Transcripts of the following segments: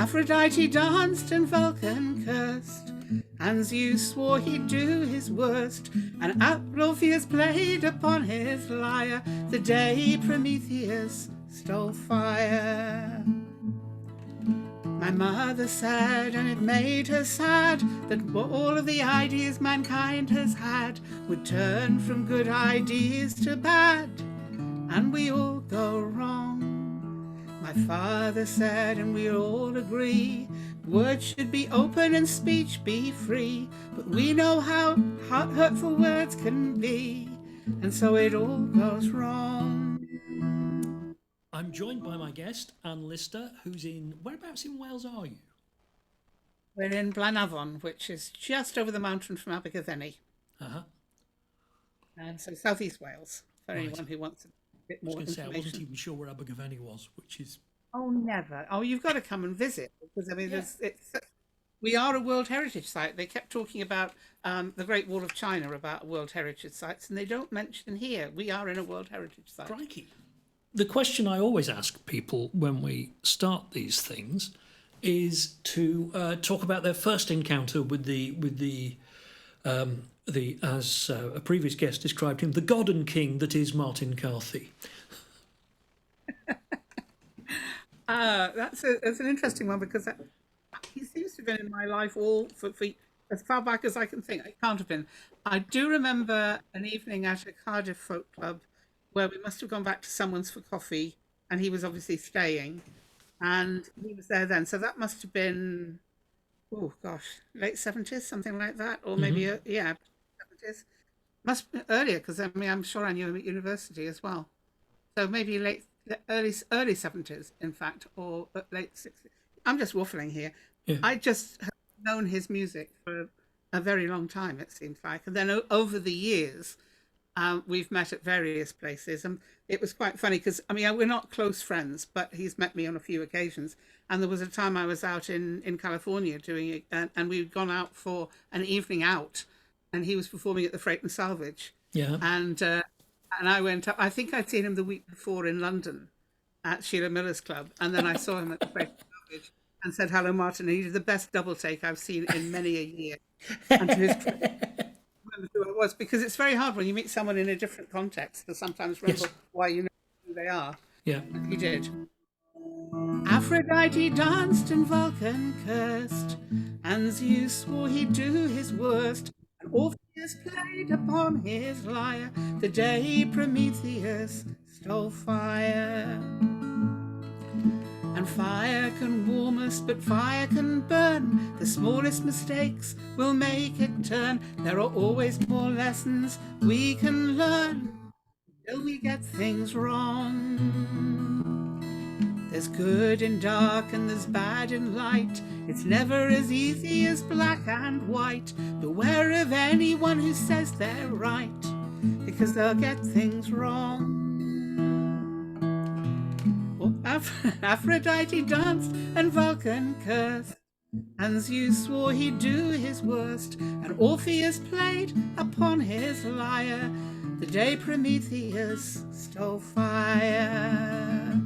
Aphrodite danced and Vulcan cursed, and Zeus swore he'd do his worst, and Orpheus played upon his lyre the day Prometheus stole fire. My mother said, and it made her sad, that all of the ideas mankind has had would turn from good ideas to bad, and we all go wrong. My father said, and we all agree, words should be open and speech be free, but we know how hurtful words can be, and so it all goes wrong. I'm joined by my guest, Anne Lister, who's in... Whereabouts in Wales are you? We're in Blanavon, which is just over the mountain from Abergavenny. Uh-huh. And so southeast Wales, for Right. anyone who wants a bit more I was going to say, I information. wasn't even sure where Abergavenny was, which is... Oh, never. Oh, you've got to come and visit, because I mean, Yeah. we are a World Heritage Site. They kept talking about the Great Wall of China, about World Heritage Sites, and they don't mention here. We are in a World Heritage Site. Crikey. The question I always ask people when we start these things is to talk about their first encounter with the as a previous guest described him, the God and King that is Martin Carthy. That's an interesting one, because he seems to have been in my life all for as far back as I can think. It can't have been. I do remember an evening at a Cardiff folk club where we must have gone back to someone's for coffee, and he was obviously staying, and he was there then. So that must have been, oh gosh, late 70s, something like that, or maybe yeah, 70s. Must be earlier, because I mean I'm sure I knew him at university as well. So maybe early 70s, in fact, or late 60s. I'm just waffling here. Yeah. I just have known his music for a very long time, it seems like, and then over the years, we've met at various places, and it was quite funny because I mean we're not close friends, but he's met me on a few occasions. And there was a time I was out in California doing it, and we'd gone out for an evening out, and he was performing at the Freight and Salvage. Yeah. And I went up. I think I'd seen him the week before in London at Sheila Miller's club, and then I saw him at the Freight and Salvage and said, "Hello, Martin." And he did the best double take I've seen in many a year. And to his credit, who it was, because it's very hard when you meet someone in a different context to sometimes remember why you know who they are. Yeah. He did. Aphrodite danced and Vulcan cursed, and Zeus swore he'd do his worst, and Orpheus played upon his lyre the day Prometheus stole fire. And fire can warm us, but fire can burn. The smallest mistakes will make it turn. There are always more lessons we can learn till we get things wrong. There's good in dark and there's bad in light. It's never as easy as black and white. Beware of anyone who says they're right, because they'll get things wrong. Aphrodite danced and Vulcan cursed, and Zeus swore he'd do his worst, and Orpheus played upon his lyre the day Prometheus stole fire.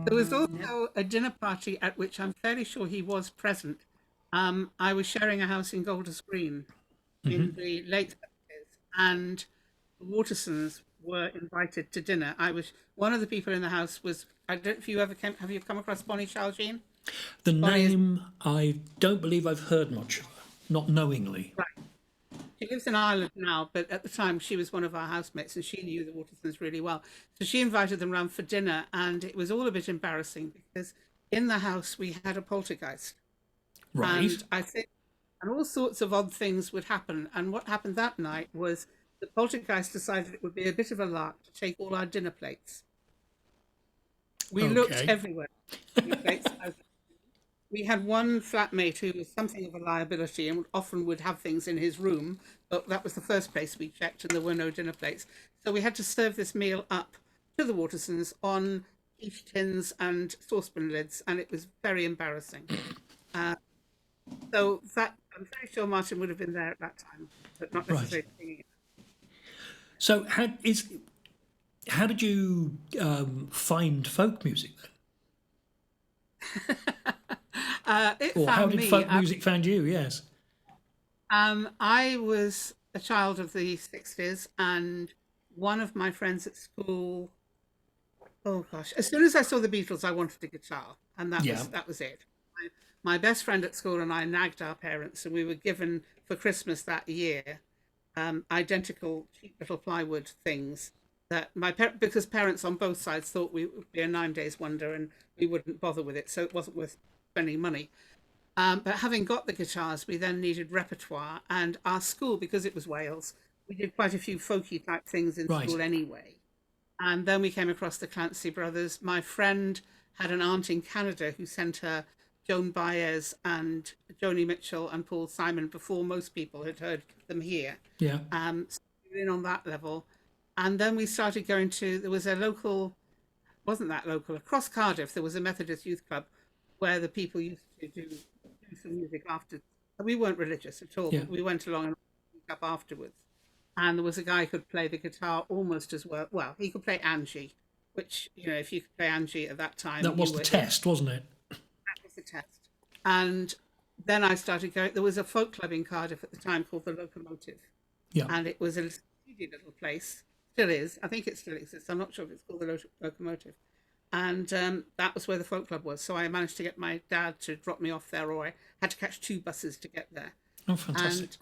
There was also a dinner party at which I'm fairly sure he was present. I was sharing a house in Golders Green in the late 70s, and the Watersons were invited to dinner. I was one of the people in the house. Was I don't know if you ever have you come across Bonnie Shaljean? The name, I don't believe I've heard much of her, not knowingly. Right. She lives in Ireland now, but at the time she was one of our housemates, and she knew the Watersons really well. So she invited them round for dinner, and it was all a bit embarrassing because in the house we had a poltergeist. Right. And I think, and all sorts of odd things would happen. And what happened that night was the poltergeist decided it would be a bit of a lark to take all our dinner plates. We looked everywhere. We had one flatmate who was something of a liability and often would have things in his room, but that was the first place we checked, and there were no dinner plates. So we had to serve this meal up to the Watersons on quiche tins and saucepan lids, and it was very embarrassing. So that I'm very sure Martin would have been there at that time, but not necessarily singing it. So how did you find folk music then? It Or how found did me. folk music find you? Yes. I was a child of the 60s, and one of my friends at school, oh gosh, as soon as I saw the Beatles, I wanted a guitar, and Yeah. that was it. My best friend at school and I nagged our parents, and we were given for Christmas that year identical cheap little plywood things that because parents on both sides thought we would be a 9 days wonder and we wouldn't bother with it, so it wasn't worth spending money. But having got the guitars, we then needed repertoire, and our school, because it was Wales, we did quite a few folky type things in Right. school anyway. And then we came across the Clancy brothers. My friend had an aunt in Canada who sent her Joan Baez and Joni Mitchell and Paul Simon before most people had heard them here. Yeah. So we were in on that level. And then we started going to, there was a local, wasn't that local, across Cardiff, there was a Methodist youth club where the people used to do some music after. We weren't religious at all, Yeah. but we went along and up afterwards. And there was a guy who could play the guitar almost as well. Well, he could play Angie, which, if you could play Angie at that time, That you was the were in. test, wasn't it? That was the test. And then I started going, there was a folk club in Cardiff at the time called the Locomotive. Yeah. And it was a seedy little place. Still is. I think it still exists. I'm not sure if it's called the Locomotive. And that was where the folk club was. So I managed to get my dad to drop me off there, or I had to catch 2 buses to get there. Oh, fantastic. And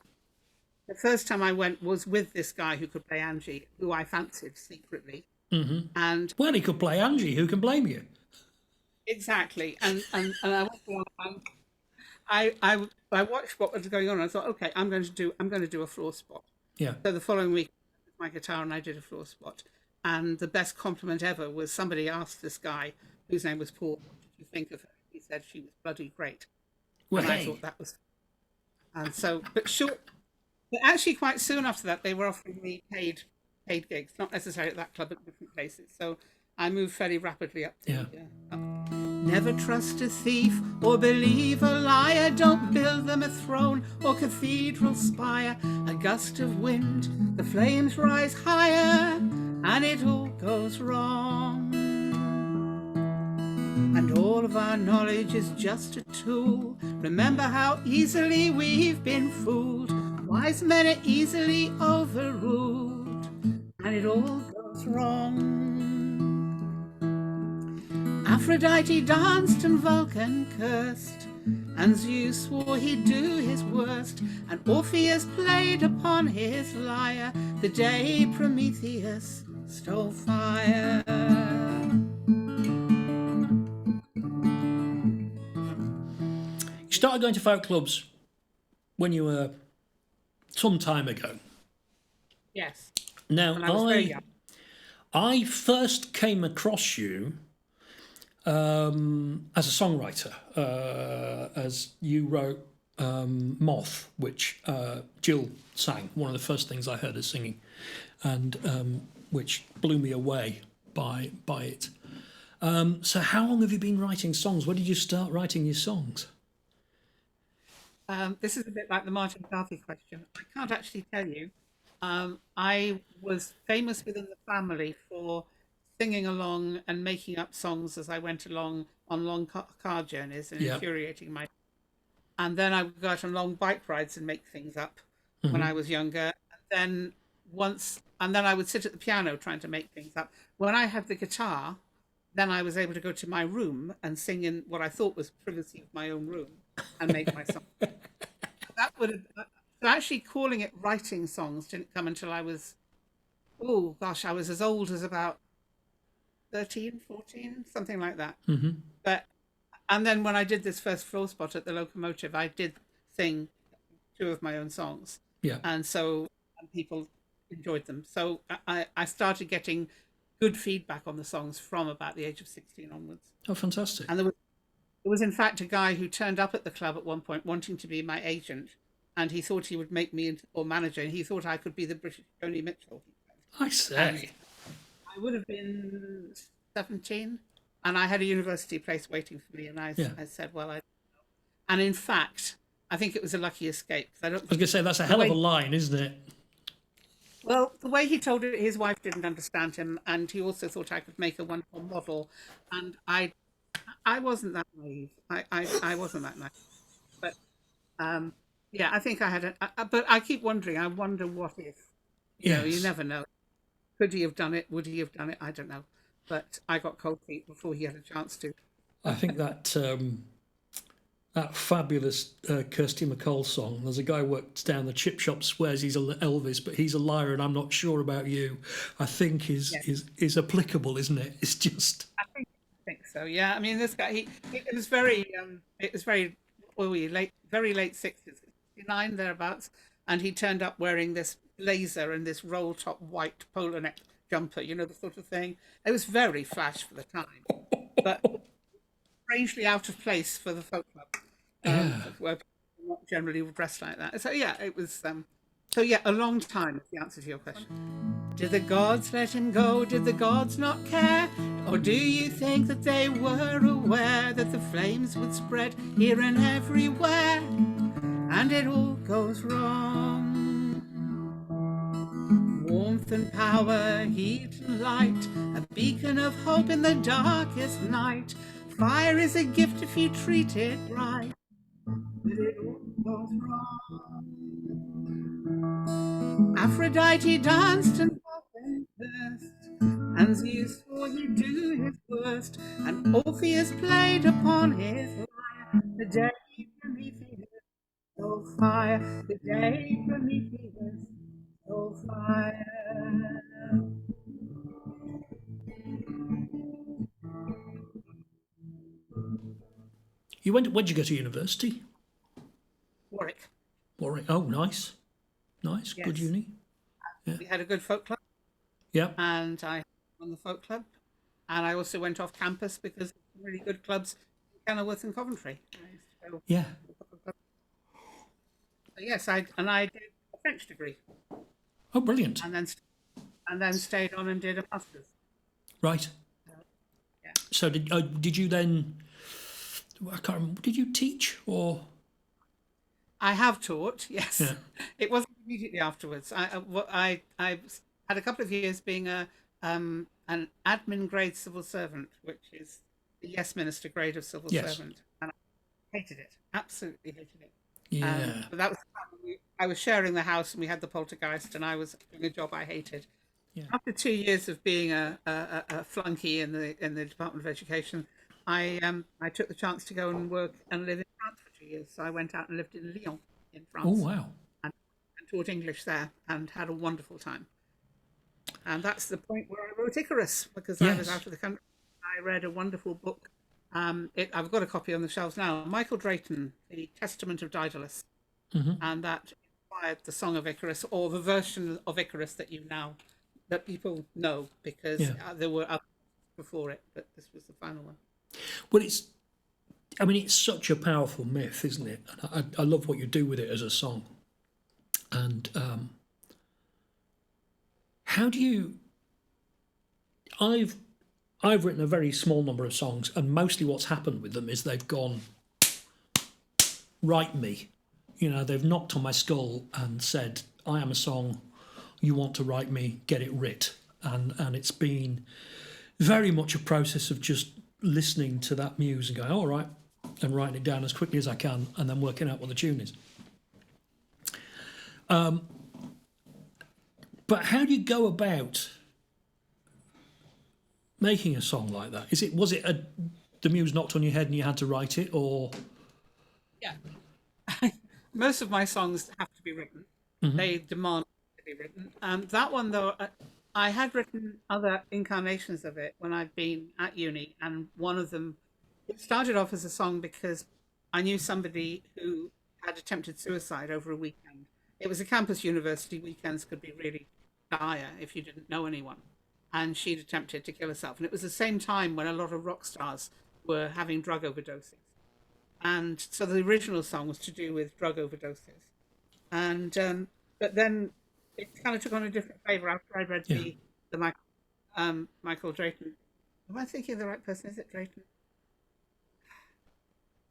the first time I went was with this guy who could play Angie, who I fancied secretly. And Well, he could play Angie. Who can blame you? exactly. And I went along and I watched what was going on. And I thought, okay, I'm going to do a floor spot. Yeah. So the following week, with my guitar and I did a floor spot. And the best compliment ever was somebody asked this guy, whose name was Paul, what did you think of her? He said she was bloody great. Well, And I hey. thought that was, and so, but actually quite soon after that, they were offering me paid gigs, not necessarily at that club, at different places. So I moved fairly rapidly up the, Yeah. up. Never trust a thief or believe a liar. Don't build them a throne or cathedral spire. A gust of wind, the flames rise higher, and it all goes wrong. And all of our knowledge is just a tool. Remember how easily we've been fooled. Wise men are easily overruled, and it all goes wrong. Aphrodite danced and Vulcan cursed, and Zeus swore he'd do his worst, and Orpheus played upon his lyre the day Prometheus stole fire. You started going to folk clubs when you were some time ago. Yes, Now, and I was very young. I first came across you as a songwriter, as you wrote Moth, which Jill sang, one of the first things I heard her singing, and which blew me away by it. So how long have you been writing songs? When did you start writing your songs? This is a bit like the Martin Garvey question. I can't actually tell you. I was famous within the family for singing along and making up songs as I went along on long car journeys and Yeah. infuriating my. And then I would go out on long bike rides and make things up when I was younger. And then and then I would sit at the piano trying to make things up. When I had the guitar, then I was able to go to my room and sing in what I thought was privacy of my own room and make my song. That would have. So actually calling it writing songs didn't come until I was, oh gosh, I was as old as about 13, 14, something like that. But, and then when I did this first floor spot at the Locomotive, I did sing 2 of my own songs. Yeah. And so and people enjoyed them. So I started getting good feedback on the songs from about the age of 16 onwards. Oh, fantastic. And there was in fact a guy who turned up at the club at one point wanting to be my agent, and he thought he would make me into or manager, and he thought I could be the British Joni Mitchell. I say. I would have been 17, and I had a university place waiting for me, and I said, well, and in fact, I think it was a lucky escape. I don't. I was going to say, that's a hell of a line, isn't it? Well, the way he told it, his wife didn't understand him, and he also thought I could make a wonderful model. And I wasn't that naive. I wasn't that naive. But um, yeah, I think I had but I keep wondering. I wonder what if. You Yes, never know. Could he have done it? Would he have done it? I don't know. But I got cold feet before he had a chance to. I think that that fabulous Kirsty MacColl song. There's a guy who works down the chip shop, swears he's Elvis, but he's a liar, and I'm not sure about you. I think is Yeah, is applicable, isn't it? It's just I think so. Yeah, I mean, this guy, it was very, very late 60s, 69 thereabouts, and he turned up wearing this blazer and this roll top white polo neck jumper, the sort of thing. It was very flash for the time, but strangely out of place for the folk club, yeah. where people were not generally dressed like that. So yeah, it was. So yeah, a long time is the answer to your question. Did the gods let him go? Did the gods not care? Or do you think that they were aware that the flames would spread here and everywhere? And it all goes wrong. Warmth and power, heat and light, a beacon of hope in the darkest night. Fire is a gift if you treat it right. But it all goes wrong. Aphrodite danced and fought and cursed, and Zeus swore he'd do his worst, and Orpheus played upon his lyre. The day Prometheus stole fire, the day Prometheus stole fire. You went. Where'd you go to university? Warwick, Warwick. Oh, nice, nice, good yes. uni. Yeah, We had a good folk club, yeah, and I won the folk club, and I also went off campus because of some really good clubs in Kenilworth and Coventry. I used to go. yeah. Yes, I did a French degree, Oh, brilliant. and then stayed on and did a master's. Right. Yeah, So did you then? I can't remember. Did you teach or? I have taught. Yes, Yeah. it wasn't immediately afterwards. I had a couple of years being an admin grade civil servant, which is the yes minister grade of civil Yes. servant, and I hated it. Absolutely hated it. Yeah. But that was I was sharing the house, and we had the poltergeist, and I was doing a job I hated. Yeah. After 2 years of being a flunky in the Department of Education, I took the chance to go and work and live in France for 2 years. So I went out and lived in Lyon in Oh, France wow. and, and taught English there and had a wonderful time. And that's the point where I wrote Icarus because I was Yes. out of the country. I read a wonderful book. I've got a copy on the shelves now. Michael Drayton, The Testament of Daedalus, and that inspired the Song of Icarus, or the version of Icarus that people know, because Yeah. there were others before it, but this was the final one. Well, it's. I mean, it's such a powerful myth, isn't it? And I love what you do with it as a song. And how do you? I've I've written a very small number of songs, and mostly what's happened with them is they've gone, write me. They've knocked on my skull and said, I am a song, you want to write me, get it writ. And it's been very much a process of just listening to that muse and going, all right, and writing it down as quickly as I can, and then working out what the tune is. But how do you go about making a song like that? Was it the muse knocked on your head and you had to write it, or? Yeah. Most of my songs have to be written. They demand to be written. That one, though, I had written other incarnations of it when I'd been at uni, and one of them, it started off as a song because I knew somebody who had attempted suicide over a weekend. It was a campus university. Weekends could be really dire if you didn't know anyone. And she'd attempted to kill herself. And it was the same time when a lot of rock stars were having drug overdoses. And so the original song was to do with drug overdoses. And but then it kind of took on a different flavour after I read Yeah. the Michael Drayton. Am I thinking of the right person? Is it Drayton?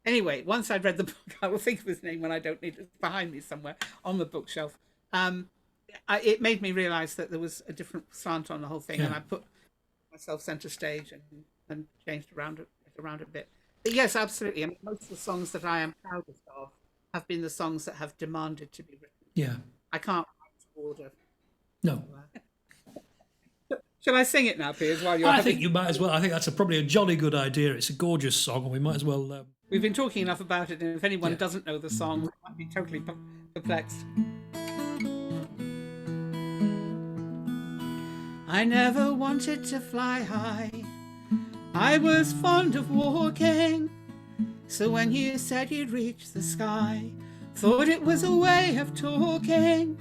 Anyway, once I'd read the book, I will think of his name when I don't need it. It's behind me somewhere on the bookshelf. it made me realise that there was a different slant on the whole thing, Yeah. and I put myself centre stage and changed around a bit. But yes, absolutely. I mean, most of the songs that I am proudest of have been the songs that have demanded to be written. Yeah. I can't write to order. No. Shall I sing it now, Piers, while you're I having... think you might as well. I think that's probably a jolly good idea. It's a gorgeous song, and we might as well. We've been talking enough about it, and if anyone Yeah. doesn't know the song, they might be totally perplexed. I never wanted to fly high. I was fond of walking. So when you said you'd reach the sky, thought it was a way of talking.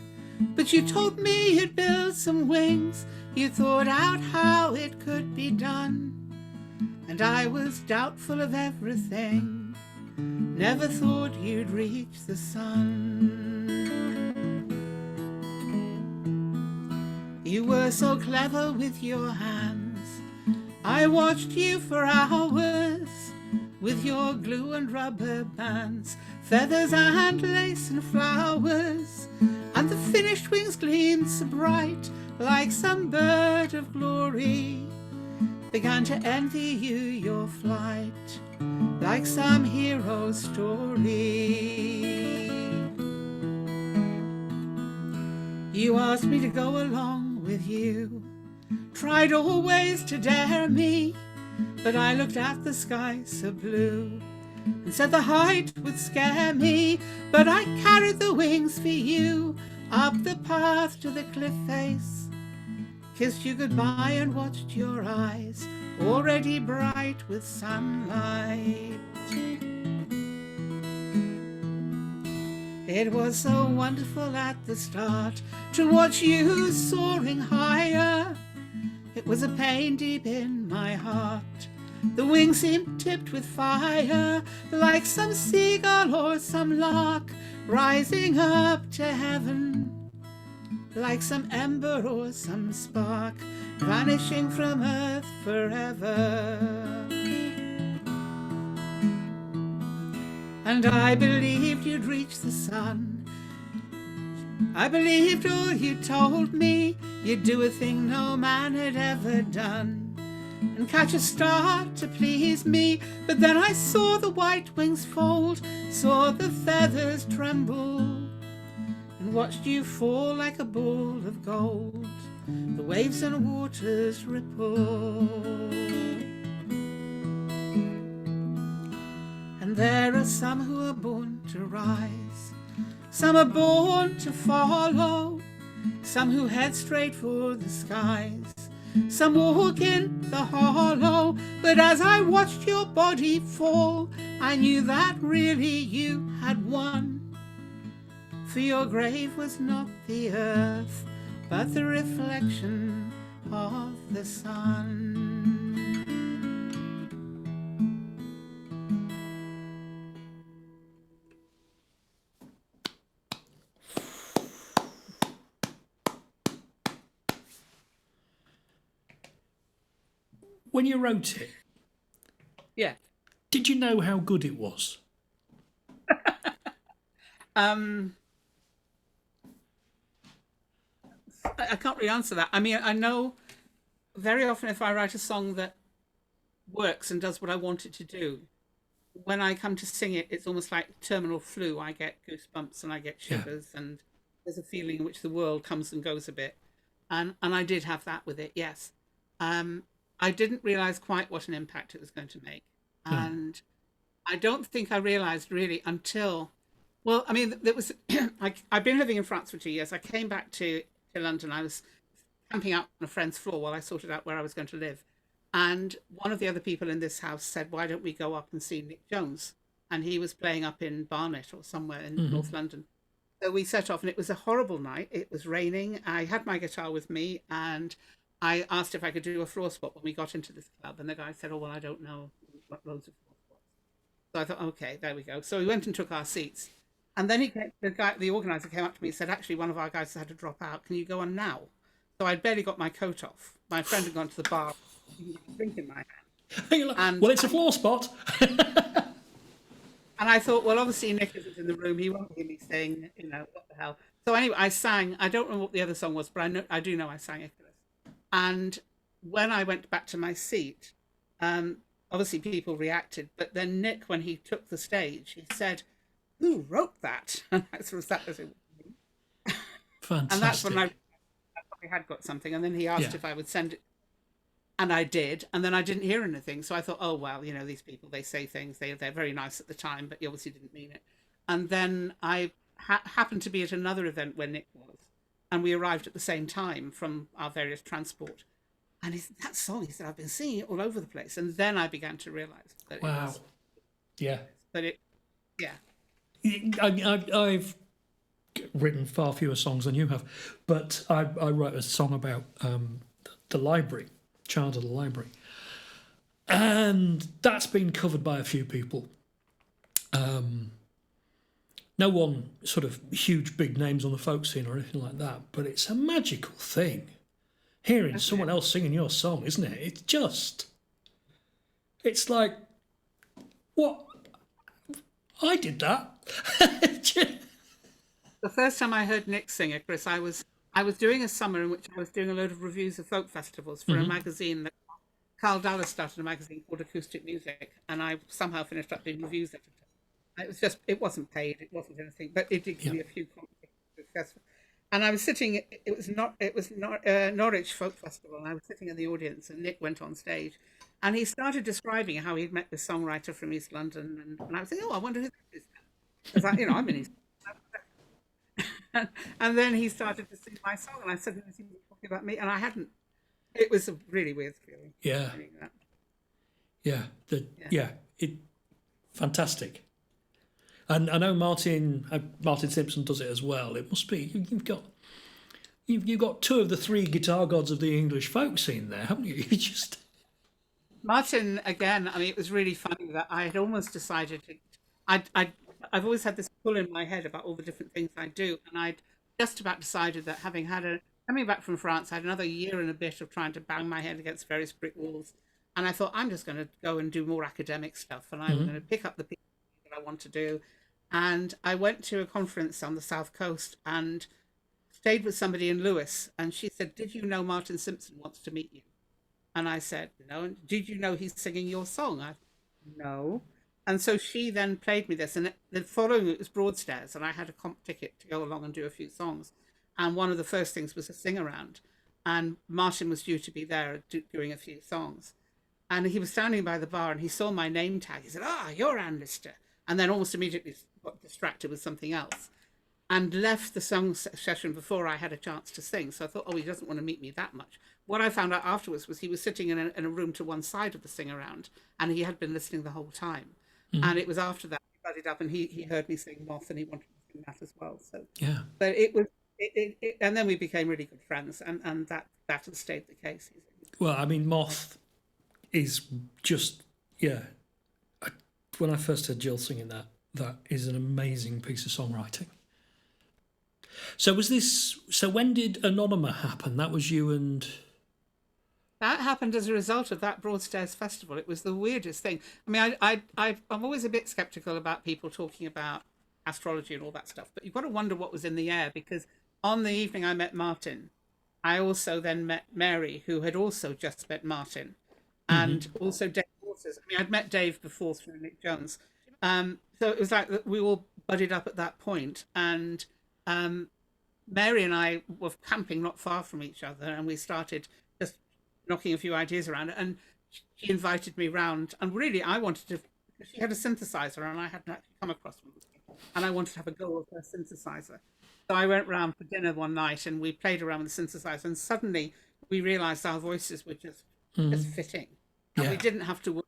But you told me you'd build some wings. You thought out how it could be done. And I was doubtful of everything. Never thought you'd reach the sun. You were so clever with your hands. I watched you for hours with your glue and rubber bands, feathers and lace and flowers, and the finished wings gleamed so bright like some bird of glory. Began to envy you your flight like some hero's story. You asked me to go along with you, tried always to dare me, but I looked at the sky so blue and said the height would scare me. But I carried the wings for you up the path to the cliff face, kissed you goodbye and watched your eyes already bright with sunlight. It was so wonderful at the start to watch you soaring higher. It was a pain deep in my heart. The wings seemed tipped with fire, like some seagull or some lark rising up to heaven, like some ember or some spark vanishing from earth forever. And I believed you'd reach the sun. I believed all you told me. You'd do a thing no man had ever done, and catch a star to please me. But then I saw the white wings fold, saw the feathers tremble, and watched you fall like a ball of gold. The waves and waters ripple. And there are some who are born to rise, some are born to follow, some who head straight for the skies, some walk in the hollow. But as I watched your body fall, I knew that really you had won. For your grave was not the earth, but the reflection of the sun. When you wrote it, Yeah. did you know how good it was? I can't really answer that. I mean, I know very often if I write a song that works and does what I want it to do, when I come to sing it, it's almost like terminal flu. I get goosebumps and I get Yeah. shivers, and there's a feeling in which the world comes and goes a bit. And I did have that with it, yes. I didn't realize quite what an impact it was going to make. And I don't think I realized really until, well, I mean, there was, I've been living in France for 2 years. I came back to London. I was camping out on a friend's floor while I sorted out where I was going to live. And one of the other people in this house said, why don't we go up and see Nick Jones? And he was playing up in Barnet or somewhere in North London. So we set off, and it was a horrible night. It was raining. I had my guitar with me, and I asked if I could do a floor spot when we got into this club. And the guy said, oh, well, I don't know. We've got loads of floor spots. So I thought, okay, there we go. So we went and took our seats. And then the organizer came up to me and said, actually, one of our guys had to drop out. Can you go on now? So I'd barely got my coat off. My friend had gone to the bar, a drink in my hand. And Well, it's a floor spot. And I thought, well, obviously Nick isn't in the room. He won't hear me saying, what the hell. So anyway, I sang. I don't know what the other song was, but I do know I sang Icarus. And when I went back to my seat, um, obviously people reacted. But then Nick, when he took the stage, he said, "Who wrote that?" And I sort of sat there saying, and that's when Fantastic. I probably had got something. And then he Yeah. asked if I would send it, and I did. And then I didn't hear anything, so I thought, oh well, these people, they say things, they're very nice at the time, but you obviously didn't mean it. And then I happened to be at another event where Nick was, and we arrived at the same time from our various transport. And that song, he said, I've been singing it all over the place. And then I began to realize that it Wow. was, Yeah. but it, yeah. I've written far fewer songs than you have, but I wrote a song about the library, child of the library, and that's been covered by a few people. No one sort of huge big names on the folk scene or anything like that, but it's a magical thing hearing Okay. someone else singing your song, isn't it? It's like, what? I did that. The first time I heard Nick sing it, Chris, I was doing a summer in which I was doing a load of reviews of folk festivals for a magazine that Carl Dallas started, a magazine called Acoustic Music, and I somehow finished up doing reviews editor. It wasn't paid, it wasn't anything, but it did give Yeah. me a few festival. And I was sitting. It was not Norwich Folk Festival, and I was sitting in the audience, and Nick went on stage, and he started describing how he'd met this songwriter from East London, and I was thinking, oh, I wonder who that is. Because I'm in East. And then he started to sing my song, and I suddenly was talking about me, and I hadn't. It was a really weird feeling. Yeah. Hearing that. Yeah. Yeah. Yeah. It fantastic. And I know Martin Simpson does it as well. It must be you've got two of the three guitar gods of the English folk scene there, haven't you? You just Martin, again, I mean, it was really funny that I had almost decided to. I've always had this pull in my head about all the different things I do, and I'd just about decided that coming back from France, I had another year and a bit of trying to bang my head against various brick walls, and I thought I'm just going to go and do more academic stuff, and I'm going to pick up the pieces that I want to do, and I went to a conference on the South Coast and stayed with somebody in Lewis, and she said, "Did you know Martin Simpson wants to meet you?" And I said, no. And did you know he's singing your song? No. And so she then played me this. And the following it was Broadstairs. And I had a comp ticket to go along and do a few songs. And one of the first things was a sing around. And Martin was due to be there doing a few songs. And he was standing by the bar and he saw my name tag. He said, "Ah, you're Ann Lister." And then almost immediately got distracted with something else and left the song session before I had a chance to sing. So I thought, oh, he doesn't want to meet me that much. What I found out afterwards was he was sitting in a room to one side of the sing around, and he had been listening the whole time. And it was after that he budded up and he heard me sing Moth, and he wanted to sing that as well. So, yeah. but it was, and then we became really good friends, and that has stayed the case. Well, I mean, Moth is just yeah. When I first heard Jill singing that is an amazing piece of songwriting. So was this? So when did Anonyma happen? That was you and. That happened as a result of that Broadstairs festival. It was the weirdest thing. I mean, I'm always a bit skeptical about people talking about astrology and all that stuff, but you've got to wonder what was in the air, because on the evening I met Martin, I also then met Mary, who had also just met Martin, and also Dave Waters. I mean, I'd met Dave before through Nick Jones. So it was like that we all budded up at that point, and Mary and I were camping not far from each other, and we started just knocking a few ideas around. And she invited me round, and really, I wanted to. She had a synthesizer, and I hadn't actually come across one before, and I wanted to have a go with her synthesizer. So I went round for dinner one night, and we played around with the synthesizer, and suddenly we realised our voices were just fitting, and Yeah. we didn't have to work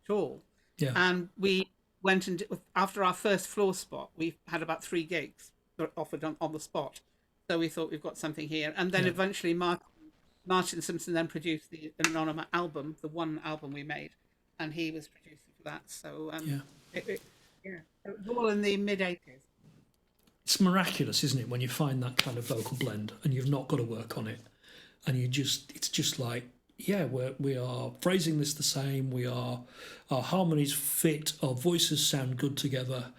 at all. Yeah. And we went and after our first floor spot, we had about 3 gigs offered on the spot. So we thought we've got something here. And then eventually Martin Simpson then produced the Anonyma album, the one album we made, and he was producing for that. So Yeah. it was all in the mid-80s. It's miraculous, isn't it, when you find that kind of vocal blend and you've not got to work on it, and it's just like, yeah, we are phrasing this the same. Our harmonies fit. Our voices sound good together.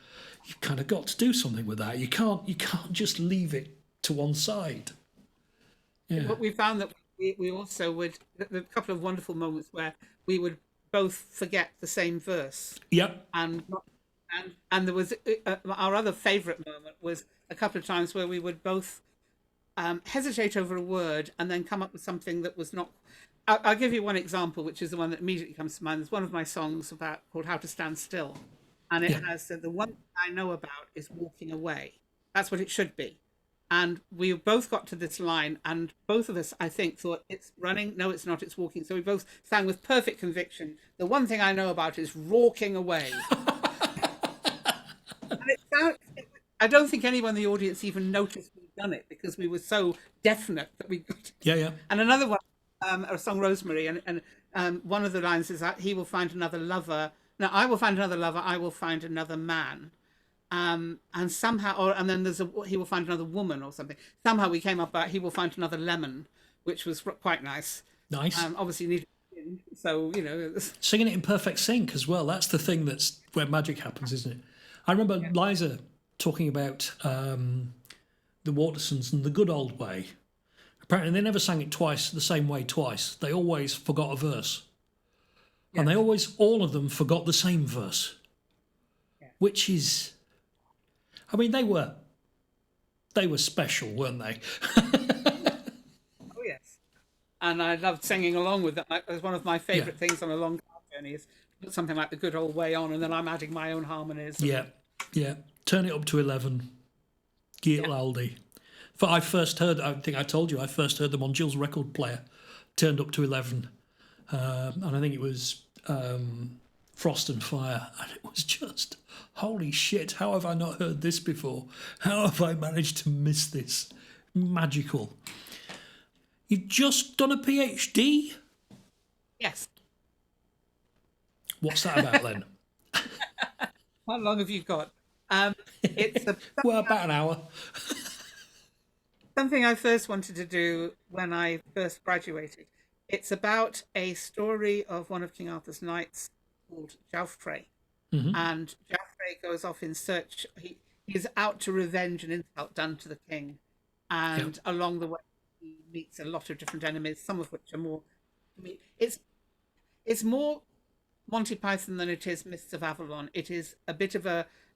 you've kind of got to do something with that. You can't just leave it to one side. Yeah. But we found that we also would, a couple of wonderful moments where we would both forget the same verse. Yep. And there was our other favourite moment was a couple of times where we would both hesitate over a word and then come up with something that was not. I'll give you one example, which is the one that immediately comes to mind. There's one of my songs called "How to Stand Still," and it has said the one thing I know about is walking away. That's what it should be. And we both got to this line, and both of us, I think, thought it's running. No, it's not. It's walking. So we both sang with perfect conviction. The one thing I know about is walking away. And I don't think anyone in the audience even noticed we'd done it because we were so definite that we got it. Yeah. And another one, a song Rosemary, and one of the lines is that he will find another lover. No, I will find another lover. I will find another man. And somehow, and then he will find another woman or something. Somehow we came up about he will find another lemon, which was quite nice. Nice. Obviously, needed so singing it in perfect sync as well. That's the thing that's where magic happens, isn't it? I remember Liza talking about the Watersons and the good old way. Apparently, they never sang it twice the same way twice. They always forgot a verse, and all of them forgot the same verse, which is. I mean, they were special, weren't they? Oh yes, and I loved singing along with that. It was one of my favourite things on a long car journey is put something like the good old way on, and then I'm adding my own harmonies. Yeah. Turn it up to 11. Geert Laldy. But I think I told you, I first heard them on Jill's record player. Turned up to 11, and I think it was Frost and Fire, and it was just. Holy shit, how have I not heard this before? How have I managed to miss this? Magical. You've just done a PhD? Yes. What's that about then? How long have you got? It's about an hour. Something I first wanted to do when I first graduated. It's about a story of one of King Arthur's knights called Jouffre. Mm-hmm. And Jouffre goes off in search. He's out to revenge an insult done to the king, and along the way he meets a lot of different enemies, some of which are more. It's more Monty Python than it is Mists of Avalon. It is a bit of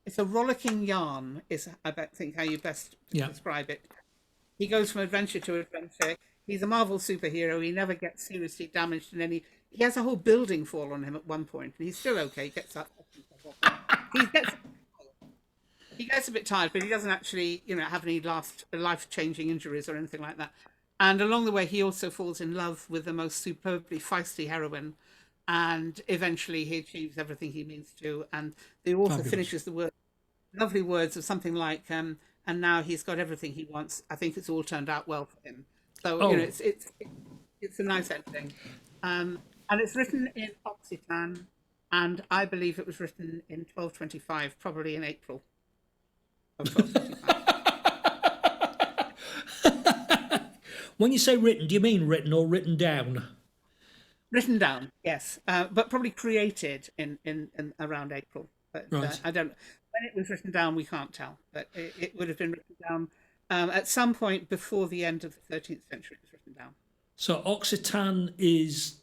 it's a rollicking yarn. Is I think how you best describe it. He goes from adventure to adventure. He's a Marvel superhero. He never gets seriously damaged in any. He has a whole building fall on him at one point, and he's still okay. He gets up. He gets a bit tired, but he doesn't actually, have any life-changing injuries or anything like that. And along the way, he also falls in love with the most superbly feisty heroine, and eventually he achieves everything he means to. And the author finishes the lovely words of something like, "And now he's got everything he wants. I think it's all turned out well for him." So it's a nice ending. And it's written in Occitan, and I believe it was written in 1225, probably in April of 1225. When you say written, do you mean written or written down? Written down, yes, but probably created in around April. But right. I don't. When it was written down, we can't tell, but it would have been written down at some point before the end of the 13th century. It was written down. So Occitan is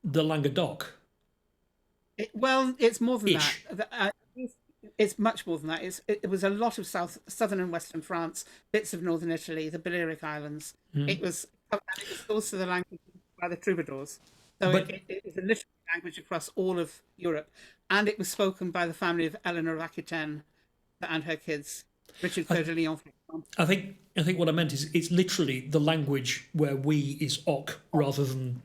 the Languedoc. It's more than that. It's much more than that. It was a lot of southern and western France, bits of northern Italy, the Balearic Islands. It was also the language by the troubadours. So it was a literary language across all of Europe, and it was spoken by the family of Eleanor of Aquitaine and her kids, Richard Coeur de Lion. I think what I meant is it's literally the language where we is oc rather than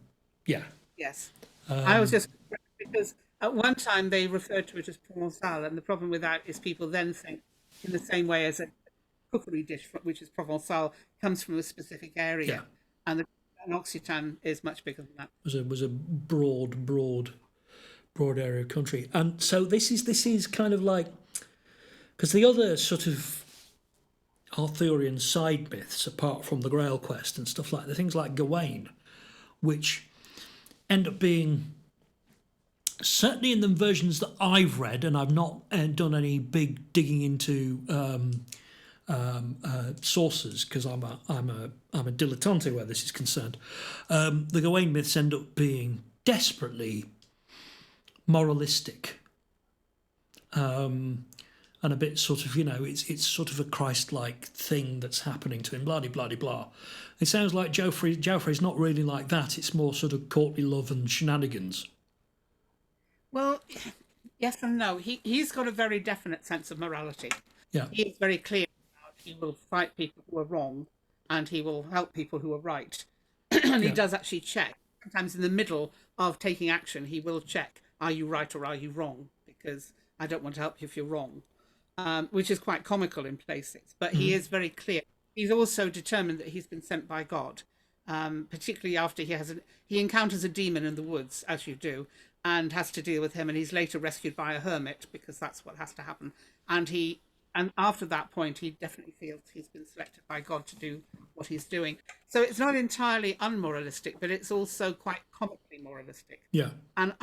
Yes. I was just because at one time they referred to it as Provençal, and the problem with that is people then think in the same way as a cookery dish, which is Provençal, comes from a specific area, and Occitan is much bigger than that. It was a broad area of country, and so this is kind of like because the other sort of Arthurian side myths, apart from the Grail quest and stuff like that, things like Gawain, which end up being certainly in the versions that I've read, and I've not done any big digging into sources because I'm a dilettante where this is concerned. The Gawain myths end up being desperately moralistic, and a bit sort of, it's sort of a Christ-like thing that's happening to him. Blah blah blah blah. It sounds like Joffrey's not really like that. It's more sort of courtly love and shenanigans. Well, yes and no. He's got a very definite sense of morality. Yeah, He is very clear about he will fight people who are wrong, and he will help people who are right. And he yeah. does actually check. Sometimes in the middle of taking action, he will check: are you right or are you wrong? Because I don't want to help you if you're wrong. Which is quite comical in places. But he is very clear. He's also determined that he's been sent by God, particularly after he encounters a demon in the woods, as you do, and has to deal with him. And he's later rescued by a hermit because that's what has to happen. And after that point, he definitely feels he's been selected by God to do what he's doing. So it's not entirely unmoralistic, but it's also quite comically moralistic. Yeah. And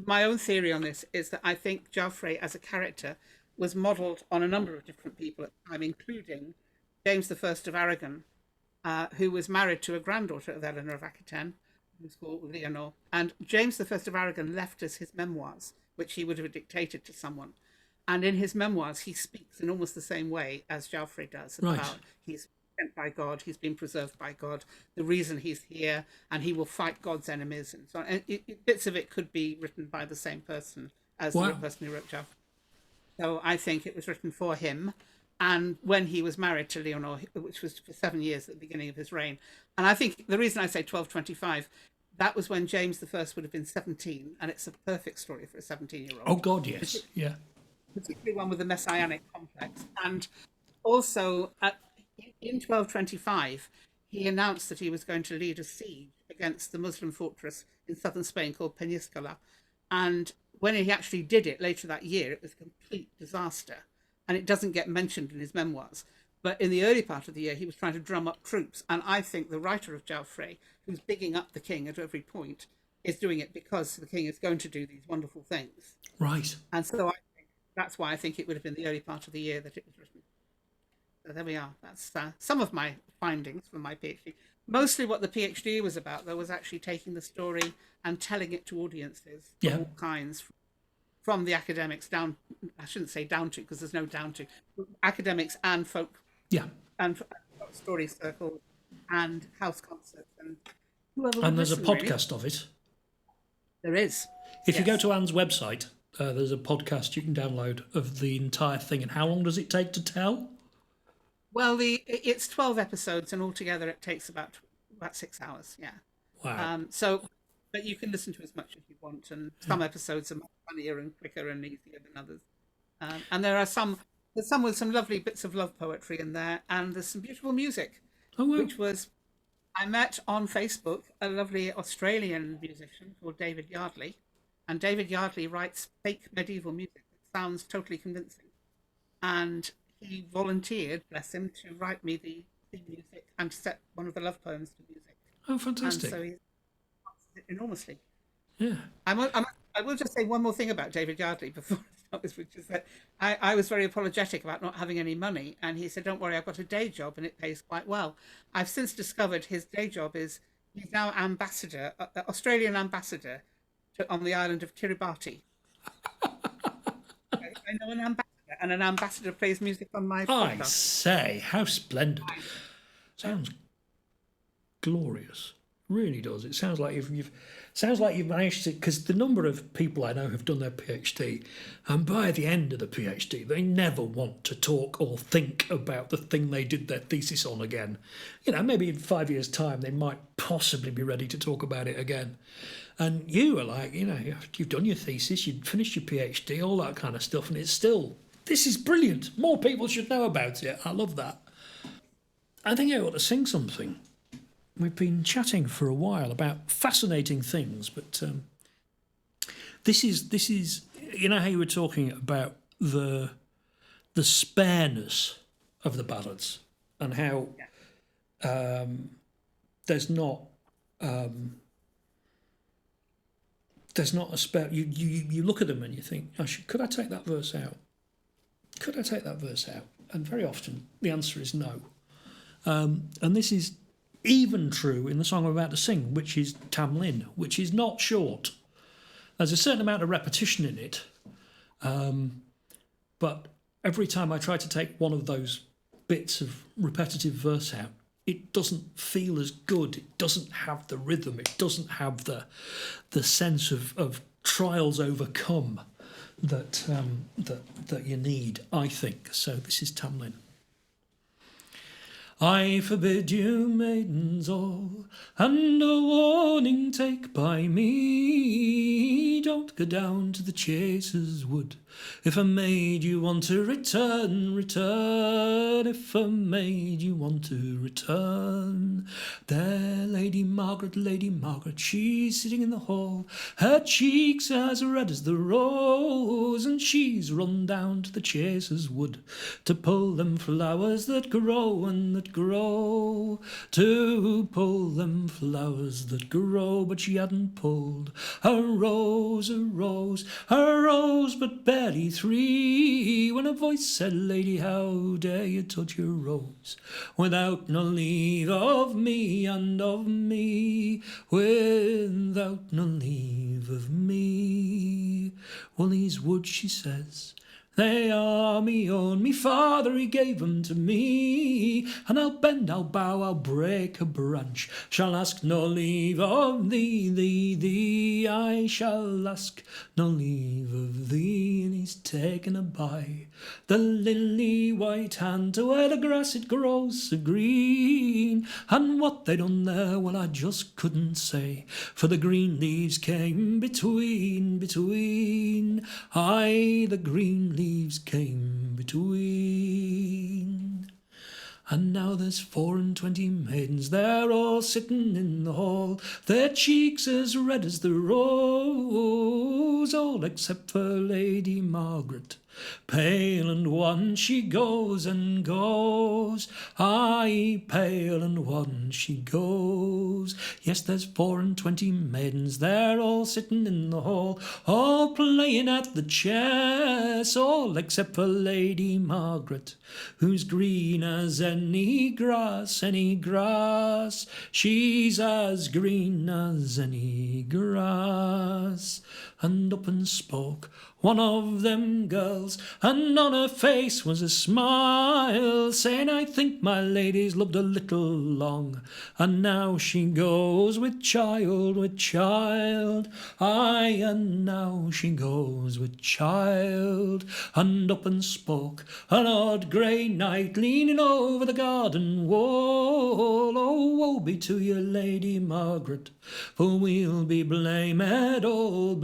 my own theory on this is that I think Joffrey as a character was modelled on a number of different people at the time, including James I of Aragon, who was married to a granddaughter of Eleanor of Aquitaine, who's called Leonor. And James I of Aragon left us his memoirs, which he would have dictated to someone. And in his memoirs, he speaks in almost the same way as Joffrey does about he's sent by God, he's been preserved by God, the reason he's here, and he will fight God's enemies, and so on. And bits of it could be written by the same person as the person who wrote Joffrey. So I think it was written for him. And when he was married to Leonor, which was for 7 years at the beginning of his reign, and I think the reason I say 1225, that was when James I would have been 17, and it's a perfect story for a 17-year-old. Oh God, yes, yeah. Particularly one with a messianic complex. And also, in 1225, he announced that he was going to lead a siege against the Muslim fortress in southern Spain called Peñíscola. And when he actually did it later that year, it was a complete disaster. And it doesn't get mentioned in his memoirs. But in the early part of the year, he was trying to drum up troops. And I think the writer of Joffrey, who's bigging up the king at every point, is doing it because the king is going to do these wonderful things. Right. And so that's why I think it would have been the early part of the year that it was written. So there we are. That's some of my findings from my PhD. Mostly what the PhD was about, though, was actually taking the story and telling it to audiences of all kinds, from the academics down, I shouldn't say down to, because there's no down to, academics and folk, and folk story circles and house concerts and whoever. And there's a listen, podcast really. of it. There is. If you go to Anne's website, there's a podcast you can download of the entire thing. And how long does it take to tell? Well, it's 12 episodes, and altogether it takes about 6 hours. Yeah. Wow. But you can listen to as much as you want, and some episodes are much funnier and quicker and easier than others. And there's some with some lovely bits of love poetry in there, and there's some beautiful music, which was I met on Facebook a lovely Australian musician called David Yardley. And David Yardley writes fake medieval music that sounds totally convincing. And he volunteered, bless him, to write me the theme music and to set one of the love poems to music. Oh, fantastic. And so he loves it enormously. Yeah. I will just say one more thing about David Yardley before I start this, which is that I was very apologetic about not having any money. And he said, don't worry, I've got a day job and it pays quite well. I've since discovered his day job is he's now ambassador, Australian ambassador on the island of Kiribati. I know an ambassador, and an ambassador plays music on my podcast. I say, how splendid. Sounds glorious. Really does. It sounds like you've managed to, because the number of people I know have done their PhD, and by the end of the PhD, they never want to talk or think about the thing they did their thesis on again. Maybe in 5 years' time, they might possibly be ready to talk about it again. And you are like, you've done your thesis, you've finished your PhD, all that kind of stuff, and it's still, this is brilliant. More people should know about it. I love that. I think I ought to sing something. We've been chatting for a while about fascinating things, but this is how you were talking about the spareness of the ballads and how there's not there's not a spell. You look at them and you think, could I take that verse out? Could I take that verse out? And very often the answer is no. And this is even true in the song I'm about to sing, which is Tam Lin, which is not short. There's a certain amount of repetition in it, but every time I try to take one of those bits of repetitive verse out, it doesn't feel as good. It doesn't have the rhythm. It doesn't have the sense of trials overcome that you need, I think. So this is Tam Lin. I forbid you, maidens all, and a warning take by me. Don't go down to the chaser's wood. If a maid you want to return, return. If a maid you want to return. There, Lady Margaret, she's sitting in the hall. Her cheeks as red as the rose, and she's run down to the chaser's wood to pull them flowers that grow and that grow, to pull them flowers that grow. But she hadn't pulled a rose, but barely 3, when a voice said, Lady, how dare you touch your rose without no leave of me and of me, without no leave of me. Well, these woods, she says, they are me own, me father, he gave them to me, and I'll bend, I'll bow, I'll break a branch, shall ask no leave of thee, I shall ask no leave of thee. And he's taken a by the lily white hand to where the grass it grows so green, and what they done there, well, I just couldn't say, for the green leaves came between, aye, the green leaves came between. And now there's 24 maidens, they're all sitting in the hall, their cheeks as red as the rose, all except for Lady Margaret. Pale and wan she goes and goes, aye, pale and wan she goes. Yes, there's 24 maidens, they're all sitting in the hall, all playing at the chess, all except for Lady Margaret, who's green as any grass, she's as green as any grass. And up and spoke one of them girls, and on her face was a smile, saying, I think my lady's loved a little long, and now she goes with child, aye, and now she goes with child. And up and spoke an odd grey knight, leaning over the garden wall, oh, woe be to you, Lady Margaret, for we'll be blamed all,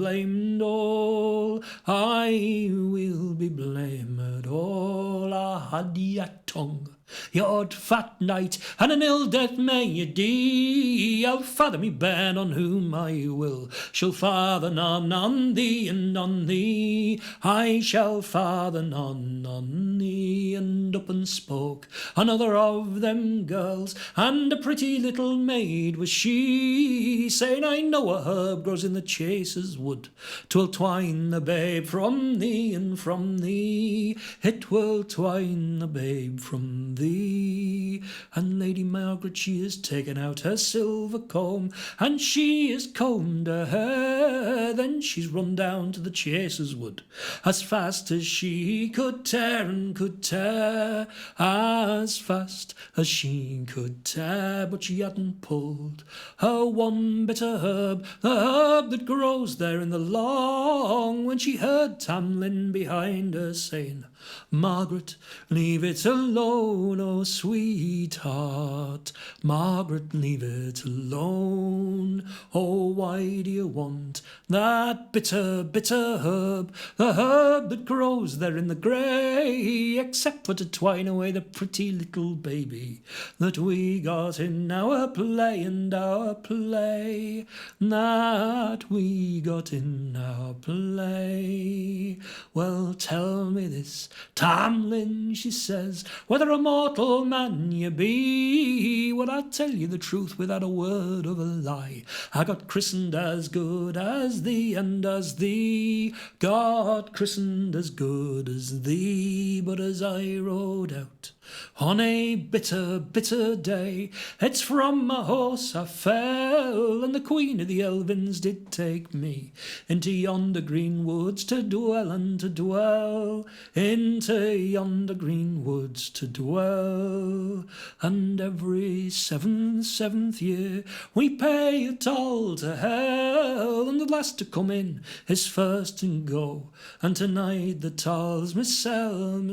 I will be blamed all. Ah, had ya tongue, you odd fat knight, and an ill death may you die. I'll father me bairn on whom I will, shall father none on thee and on thee, I shall father none on thee. And up and spoke another of them girls, and a pretty little maid was she, saying, I know a herb grows in the chaser's wood, 'twill twine the babe from thee, and from thee it will twine the babe from thee. And Lady Margaret, she has taken out her silver comb, and she has combed her hair, then she's run down to the chaser's wood as fast as she could tear, and could tear as fast as she could tear. But she hadn't pulled her one bitter herb, the herb that grows there in the long, when she heard Tam Lin behind her saying, Margaret, leave it alone, oh sweetheart, Margaret, leave it alone. Oh, why do you want that bitter, bitter herb, the herb that grows there in the grey, except for to twine away the pretty little baby that we got in our play, and our play, that we got in our play. Well, tell me this, Tam Lin, she says, whether a mortal man you be? Well, I'll tell you the truth without a word of a lie. I got christened as good as thee, and as thee got christened as good as thee. But as I rode out on a bitter, bitter day, it's from my horse I fell, and the Queen of the Elvins did take me into yonder green woods to dwell, and to dwell, into yonder green woods to dwell. And every seventh year we pay a toll to hell, and the last to come in is first and go, and tonight the toll's mysel.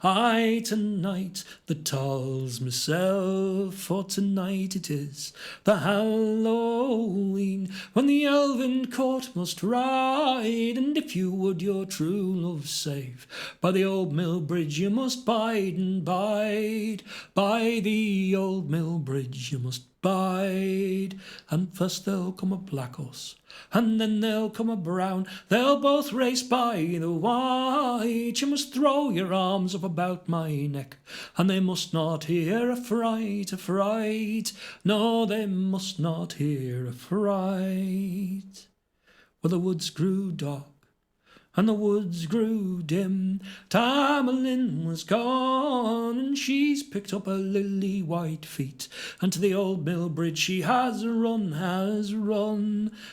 Aye, tonight the toll's mysel, for tonight it is the Halloween, when the elven court must ride, and if you would your true love save, by the old mill bridge you must bide and bide, by the old mill bridge you must bide. And first there'll come a black horse, and then there'll come a brown, they'll both race by the white. You must throw your arms up about my neck, and they must not hear a fright, a fright. No, they must not hear a fright. Well, the woods grew dark, and the woods grew dim. Tamerlane was gone, and she's picked up her lily white feet, and to the old mill bridge she has run,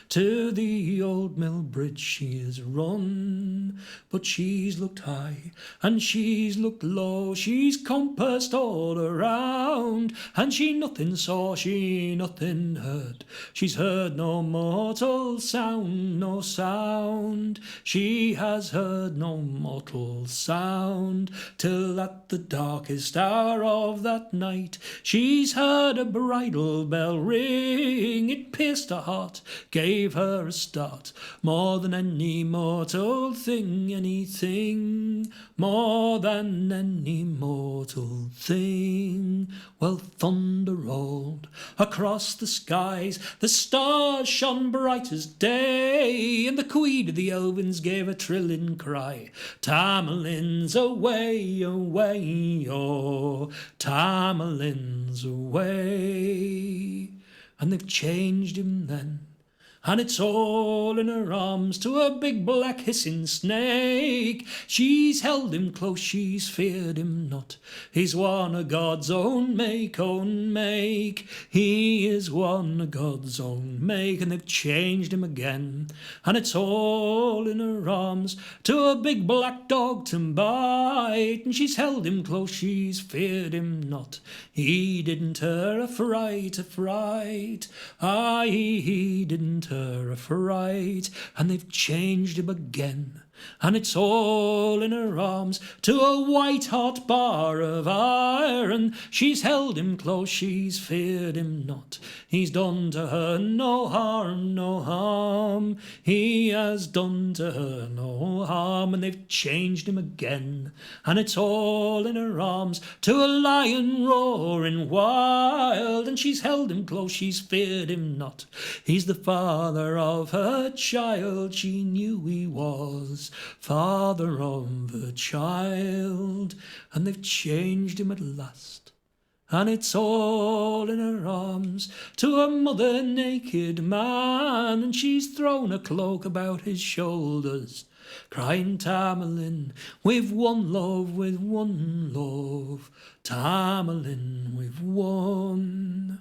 to the old mill bridge she has run. But she's looked high, and she's looked low, she's compassed all around, and she nothing saw, she nothing heard, she's heard no mortal sound, no sound. She has heard no mortal sound, till at the darkest hour of that night she's heard a bridal bell ring. It pierced her heart, gave her a start, more than any mortal thing, anything, more than any mortal thing. Well, thunder rolled across the skies, the stars shone bright as day, and the Queen of the Elvins gave a trilling cry, Tamerlane's away, away, oh, Tamerlane's away. And they've changed him then, and it's all in her arms, to a big black hissing snake. She's held him close, she's feared him not, he's one of God's own make, own make. He is one of God's own make. And they've changed him again, and it's all in her arms, to a big black dog to bite. And she's held him close, she's feared him not, he didn't her a fright, a fright. Aye, he didn't her a fright. And they've changed him again, and it's all in her arms, to a white hot bar of iron. She's held him close, she's feared him not, he's done to her no harm, no harm. He has done to her no harm. And they've changed him again, and it's all in her arms, to a lion roaring wild. And she's held him close, she's feared him not, he's the father of her child. She knew he was father of the child. And they've changed him at last, and it's all in her arms, to a mother naked man. And she's thrown a cloak about his shoulders, crying, Tamerlane, we've one love, with one love, Tamerlane, we've one.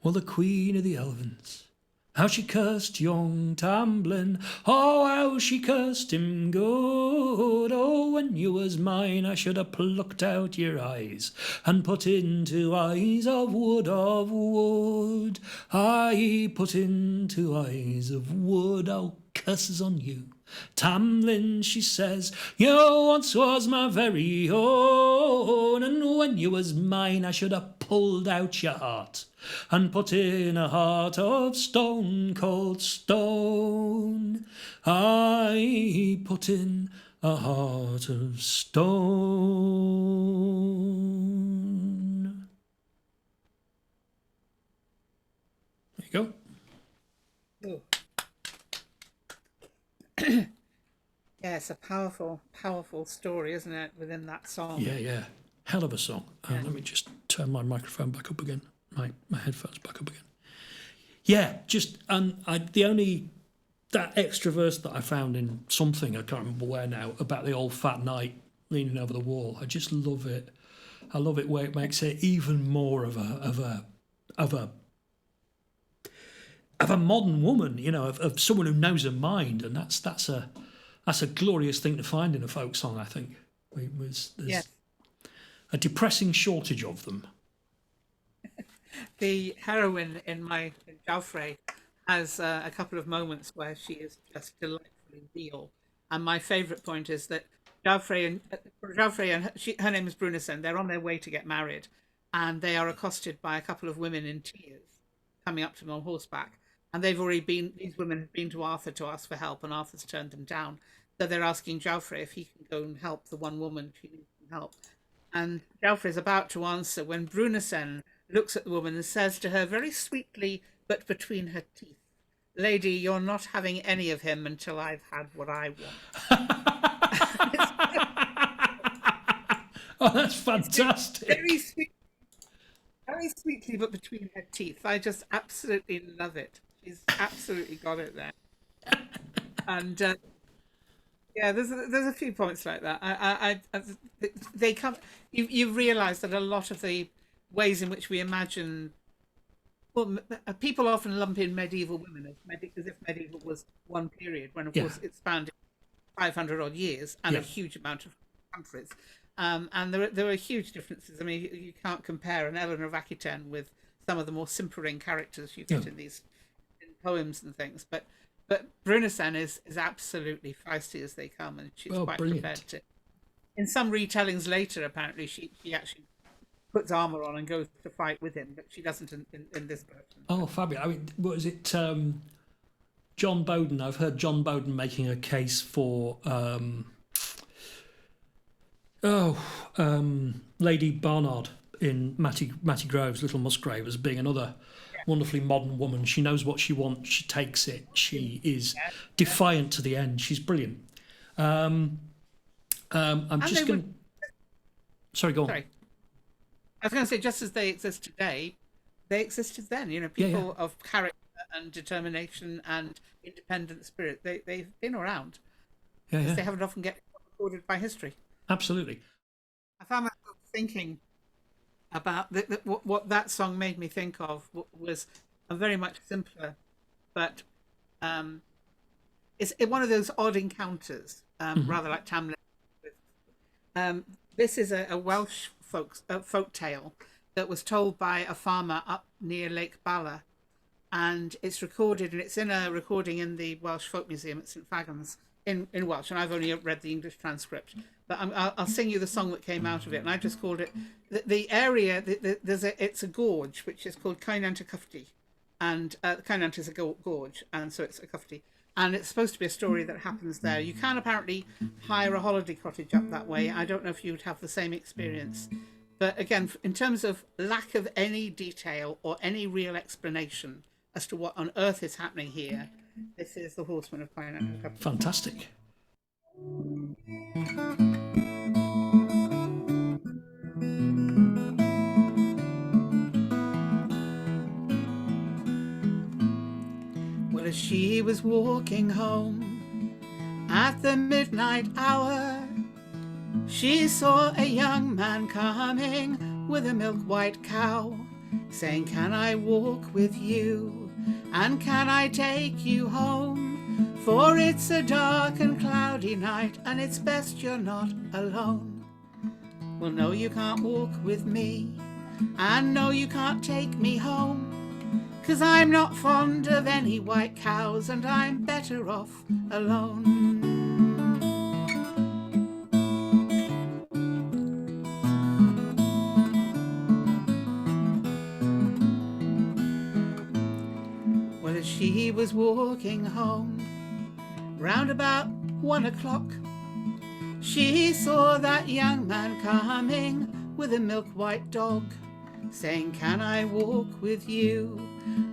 Well, the Queen of the Elvins, how she cursed young Tamblin, oh, how she cursed him good. Oh, when you was mine, I should have plucked out your eyes, and put into eyes of wood, of wood. I put into eyes of wood. Oh, curses on you, Tamlin, she says, you once was my very own, and when you was mine I should have pulled out your heart, and put in a heart of stone, cold stone. I put in a heart of stone. There you go. Ooh. Yeah, it's a powerful, powerful story, isn't it, within that song? Yeah, yeah. Hell of a song. Let me just turn my microphone back up again. My headphones back up again. Yeah, just that extra verse that I found in something, I can't remember where now, about the old fat knight leaning over the wall. I just love it. I love it where it makes it even more of a modern woman, you know, of someone who knows her mind, and that's a glorious thing to find in a folk song. I think there's a depressing shortage of them. The heroine in Joffrey has a couple of moments where she is just delightfully real. And my favourite point is that Joffrey and her name is Brunesen. They're on their way to get married, and they are accosted by a couple of women in tears coming up to them on horseback. And these women have been to Arthur to ask for help, and Arthur's turned them down. So they're asking Joffrey if he can go and help the one woman she needs some help. And Joffrey's about to answer when Brunesen looks at the woman and says to her very sweetly, but between her teeth, "Lady, you're not having any of him until I've had what I want." Oh, that's fantastic. Very sweetly, but between her teeth. I just absolutely love it. She's absolutely got it there. And yeah, there's a few points like that. They come. You realise that a lot of the ways in which we imagine, well, people often lump in medieval women as if medieval was one period, when of course it spanned 500 odd years and a huge amount of countries. And there are huge differences. I mean, you can't compare an Eleanor of Aquitaine with some of the more simpering characters you get in poems and things. But Brunesen is absolutely feisty as they come, and she's quite prepared to. In some retellings later, apparently, she actually puts armour on and goes to fight with him, but she doesn't in this version. Oh, fabulous. I mean, what is it? John Bowden. I've heard John Bowden making a case for Lady Barnard in Mattie Grove's Little Musgrave as being another wonderfully modern woman. She knows what she wants. She takes it. She is defiant to the end. She's brilliant. I'm just going to... Sorry, go on. Sorry. I was going to say, just as they exist today, they existed then. You know, people of character and determination and independent spirit. They've been around. Because they haven't often get recorded by history. Absolutely. I found myself thinking about what that song made me think of was a very much simpler, but it's one of those odd encounters, rather like Tamlin. This is a Welsh folk tale that was told by a farmer up near Lake Bala, and it's recorded, and it's in a recording in the Welsh Folk Museum at St Fagans in Welsh, and I've only read the English transcript, but I'll sing you the song that came out of it, and I just called it the area. It's a gorge which is called Cainant y Cyffty, and Cainant is a gorge, and so it's a Cyffty, and it's supposed to be a story that happens there. You can apparently hire a holiday cottage up that way. I don't know if you would have the same experience, but again, in terms of lack of any detail or any real explanation as to what on earth is happening here, this is the Horseman of Cainant y Cyffty. Fantastic. Well, as she was walking home at the midnight hour, she saw a young man coming with a milk-white cow, saying, "Can I walk with you, and can I take you home? For it's a dark and cloudy night, and it's best you're not alone." Well, no, you can't walk with me, and no, you can't take me home, 'cause I'm not fond of any white cows, and I'm better off alone. Well, as she was walking home, round about 1 o'clock, she saw that young man coming with a milk-white dog, saying, "Can I walk with you,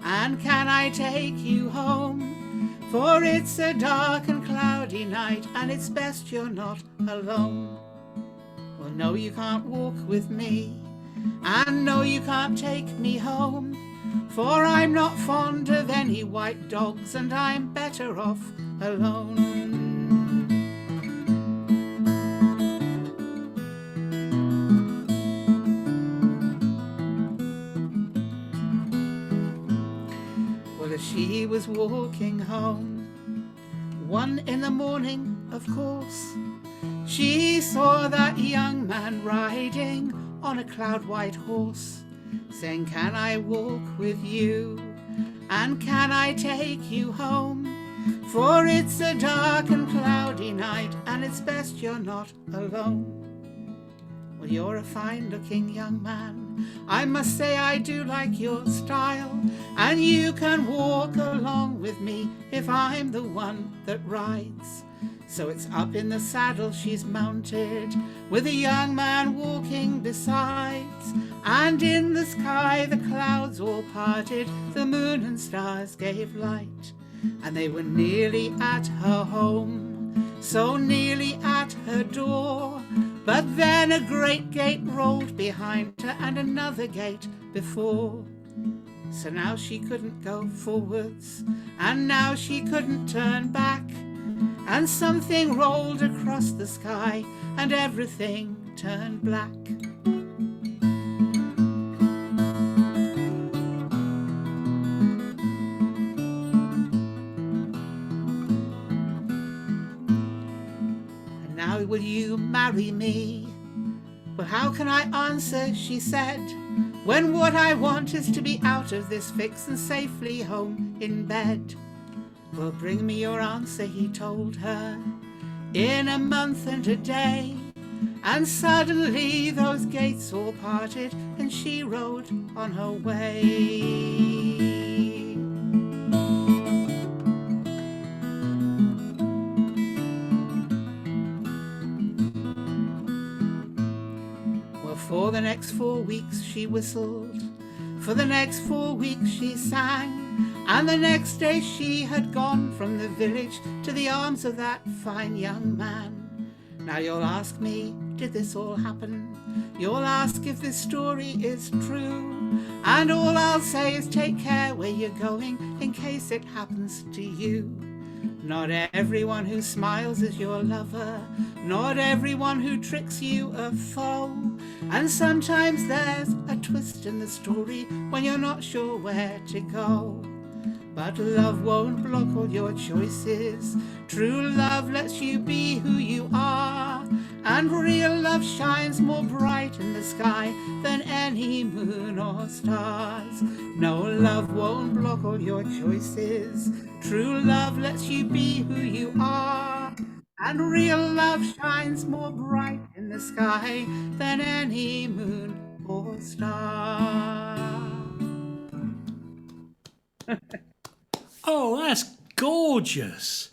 and can I take you home? For it's a dark and cloudy night, and it's best you're not alone." Well, no, you can't walk with me, and no, you can't take me home, for I'm not fond of any white dogs, and I'm better off alone. Well, as she was walking home, 1 in the morning, of course, she saw that young man riding on a cloud-white horse, saying, "Can I walk with you, and can I take you home? For it's a dark and cloudy night, and it's best you're not alone." Well, you're a fine-looking young man, I must say I do like your style, and you can walk along with me if I'm the one that rides. So it's up in the saddle she's mounted, with a young man walking besides, and in the sky the clouds all parted, the moon and stars gave light, and they were nearly at her home, so nearly at her door. But then a great gate rolled behind her, and another gate before. So now she couldn't go forwards, and now she couldn't turn back, and something rolled across the sky, and everything turned black. "And now will you marry me?" "Well, how can I answer," she said, "when what I want is to be out of this fix and safely home in bed?" "Well, bring me your answer," he told her, "in a month and a day." And suddenly those gates all parted, and she rode on her way. Well, for the next 4 weeks she whistled, for the next 4 weeks she sang, and the next day she had gone from the village to the arms of that fine young man. Now you'll ask me, did this all happen? You'll ask if this story is true, and all I'll say is take care where you're going in case it happens to you. Not everyone who smiles is your lover, not everyone who tricks you a foe, and sometimes there's a twist in the story when you're not sure where to go. But love won't block all your choices. True love lets you be who you are, and real love shines more bright in the sky than any moon or stars. No, love won't block all your choices. True love lets you be who you are, and real love shines more bright in the sky than any moon or star. Oh, that's gorgeous.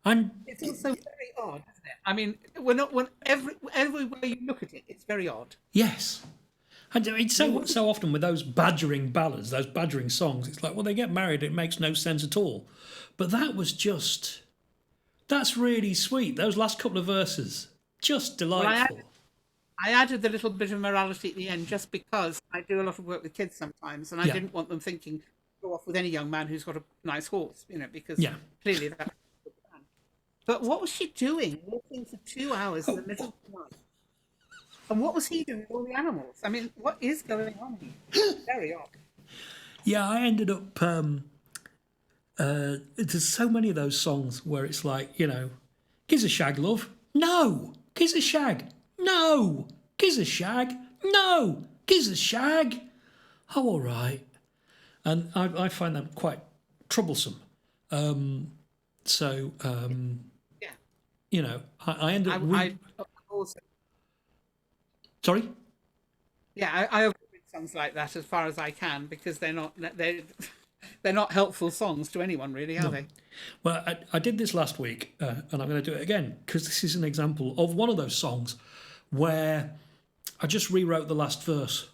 And It's also very odd, isn't it? I mean, every way you look at it, it's very odd. yes. And it's so often with those badgering ballads, those badgering songs, it's like, well, they get married, it makes no sense at all. But that was just, that's really sweet. Those last couple of verses, just Well, delightful. I added the little bit of morality at the end just because I do a lot of work with kids sometimes, and I Yeah, didn't want them thinking go off with any young man who's got a nice horse, because yeah. clearly that's the plan. But what was she doing, walking for 2 hours in Oh, the middle of the night? And what was he doing with all the animals? I mean, what is going on here? Very odd. yeah, I ended up, there's so many of those songs where it's like, kiss a shag, love. No, kiss a shag. No, kiss a shag. No, kiss a shag. Oh, all right. And I find them quite troublesome. So, Yeah. I end up. I also, Sorry? yeah, I avoid songs like that as far as I can because they're not helpful songs to anyone really, are No. they? Well, I did this last week, and I'm going to do it again because this is an example of one of those songs where I just rewrote the last verse.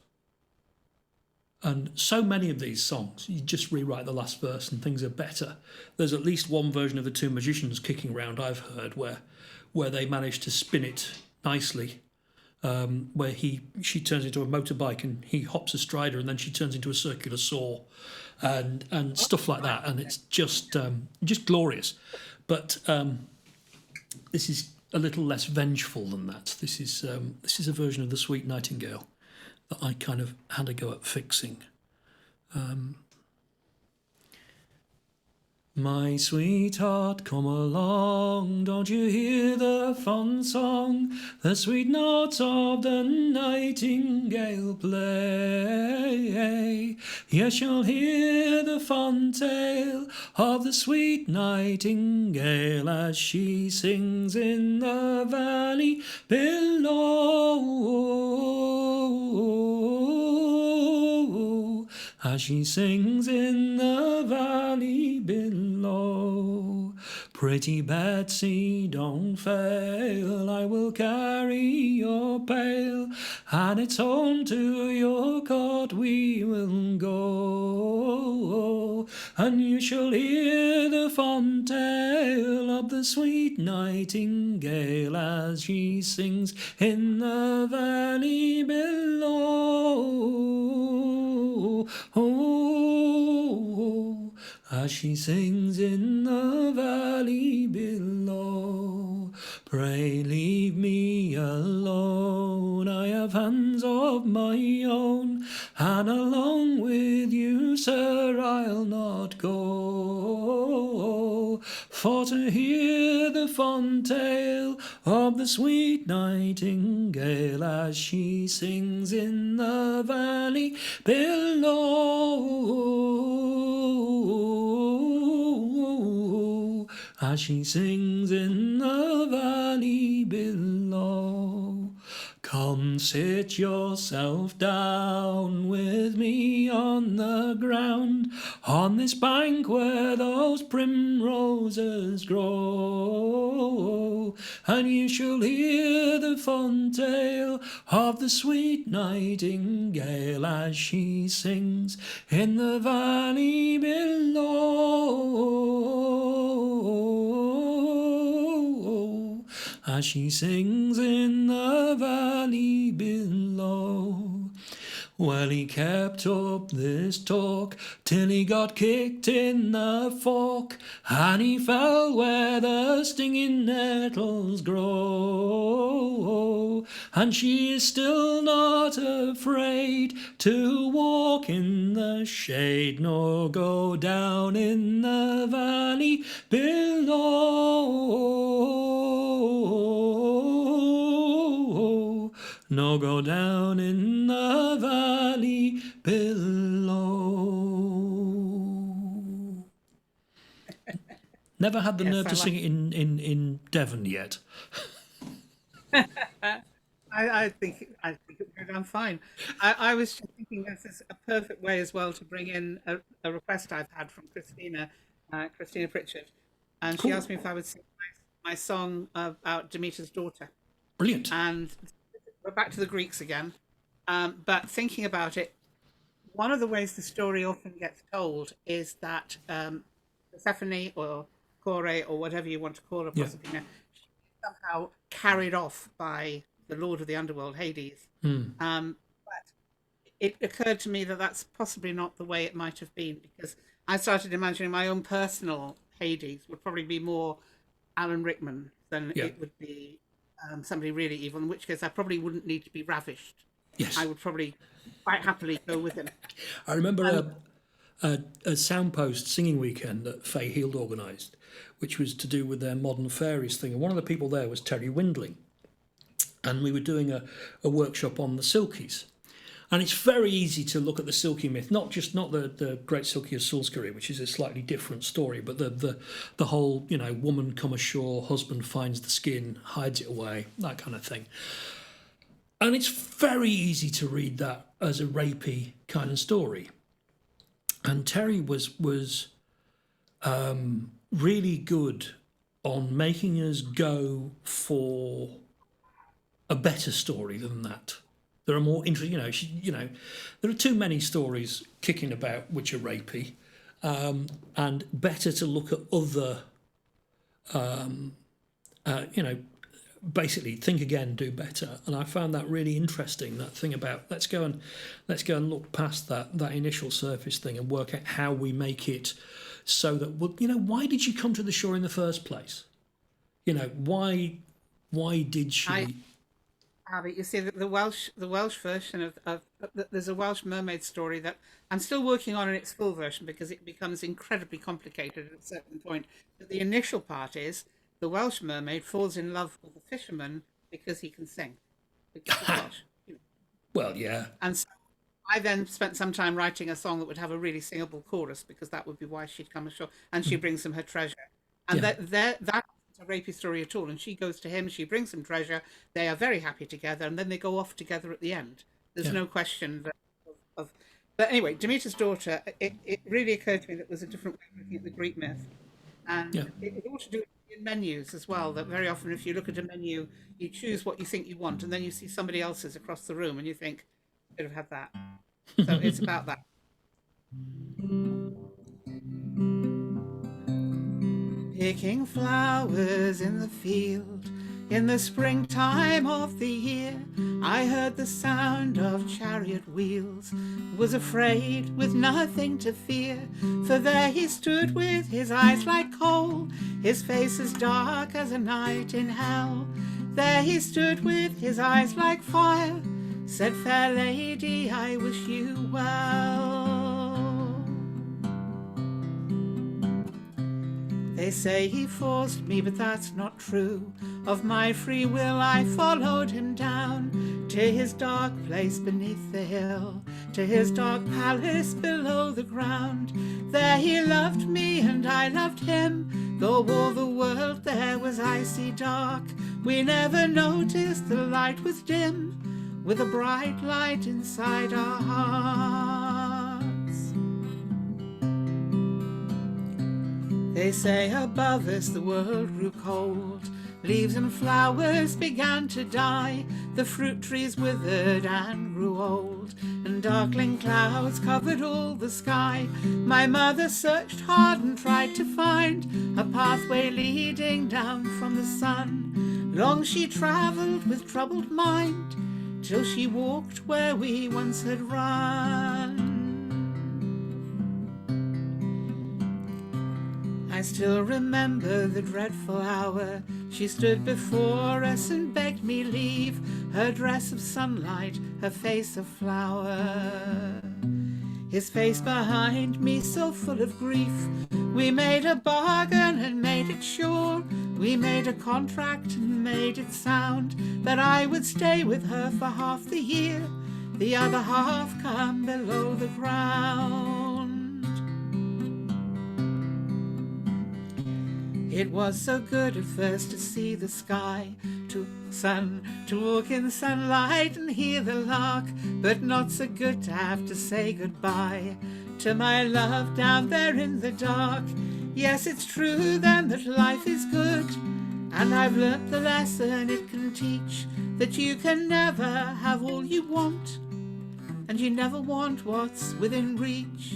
And so many of these songs, you just rewrite the last verse and things are better. There's at least one version of The Two Magicians kicking around I've heard where they managed to spin it nicely where she turns into a motorbike and he hops astride her, and then she turns into a circular saw, and stuff like that, and it's just glorious. But this is a little less vengeful than that. This is a version of the Sweet Nightingale that I kind of had a go at fixing. My sweetheart, come along, don't you hear the fond song, the sweet notes of the nightingale play? Yes, you'll hear the fond tale of the sweet nightingale as she sings in the valley below. As she sings in the valley below. Pretty Betsy, don't fail, I will carry your pail, and it's home to your cot we will go. And you shall hear the fond tale of the sweet nightingale as she sings in the valley below. Oh, as she sings in the valley below. Pray leave me alone, I have hands of my own, and along with you, sir, I'll not go. For to hear the fond tale of the sweet nightingale as she sings in the valley below, as she sings in the valley below. Come sit yourself down with me on the ground, on this bank where those primroses grow, and you shall hear the fond tale of the sweet nightingale as she sings in the valley below, as she sings in the valley below. Well, he kept up this talk till he got kicked in the fork, and he fell where the stinging nettles grow. And she is still not afraid to walk in the shade, nor go down in the valley below, nor go down in the valley below. Never had the nerve to sing it in Devon yet. I think it would go down fine. I was just thinking this is a perfect way as well to bring in a request I've had from Christina Pritchard, and she Cool. asked me if I would sing my song about Demeter's daughter. Brilliant. And we're back to the Greeks again. But thinking about it, one of the ways the story often gets told is that Persephone or Kore or whatever you want to call her, Yeah. Proserpina, she's somehow carried off by the Lord of the Underworld, Hades. But it occurred to me that that's possibly not the way it might have been, because I started imagining my own personal Hades would probably be more Alan Rickman than Yeah. it would be somebody really evil, in which case I probably wouldn't need to be ravished. Yes. I would probably quite happily go with him. I remember a Soundpost singing weekend that Faye Heald organised, which was to do with their modern fairies thing. And one of the people there was Terry Windling. And we were doing a workshop on the Silkies. And it's very easy to look at the Silky myth, not the Great Silky of Salisbury, which is a slightly different story, but the whole, woman come ashore, husband finds the skin, hides it away, that kind of thing. And it's very easy to read that as a rapey kind of story. And Terry was really good on making us go for a better story than that. There are more interesting, there are too many stories kicking about which are rapey, and better to look at other, basically think again, do better. And I found that really interesting. That thing about let's go and look past that initial surface thing and work out how we make it so that, well, why did she come to the shore in the first place? Why did she? But you see, the Welsh version of there's a Welsh mermaid story that I'm still working on in its full version because it becomes incredibly complicated at a certain point. But the initial part is the Welsh mermaid falls in love with the fisherman because he can sing, because he's Welsh. Well, yeah, And so I then spent some time writing a song that would have a really singable chorus because that would be why she'd come ashore, and she brings him her treasure. And yeah, that isn't a rapey story at all. And she goes to him, she brings him treasure. They are very happy together, and then they go off together at the end. There's yeah, no question of. But anyway, Demeter's daughter. It really occurred to me that there's a different way of looking at the Greek myth, yeah. and it ought to do in menus as well. That very often, if you look at a menu, you choose what you think you want, and then you see somebody else's across the room, and you think, could have had that. So it's about that. Picking flowers in the field in the springtime of the year, I heard the sound of chariot wheels, was afraid with nothing to fear, for there he stood with his eyes like coal, his face as dark as a night in hell. There he stood with his eyes like fire, said, "Fair lady, I wish you well." They say he forced me, but that's not true. Of my free will I followed him down to his dark place beneath the hill, to his dark palace below the ground. There he loved me and I loved him, though all the world there was icy dark. We never noticed the light was dim, with a bright light inside our hearts. They say above us the world grew cold, leaves and flowers began to die, the fruit trees withered and grew old, and darkling clouds covered all the sky. My mother searched hard and tried to find a pathway leading down from the sun. Long she travelled with troubled mind, till she walked where we once had run. I still remember the dreadful hour. She stood before us and begged me leave, her dress of sunlight, her face of flower. His face behind me so full of grief. We made a bargain and made it sure. We made a contract and made it sound, that I would stay with her for half the year, the other half come below the ground. It was so good at first to see the sky, to walk in sunlight and hear the lark, but not so good to have to say goodbye to my love down there in the dark. Yes, it's true then that life is good, and I've learnt the lesson it can teach, that you can never have all you want, and you never want what's within reach.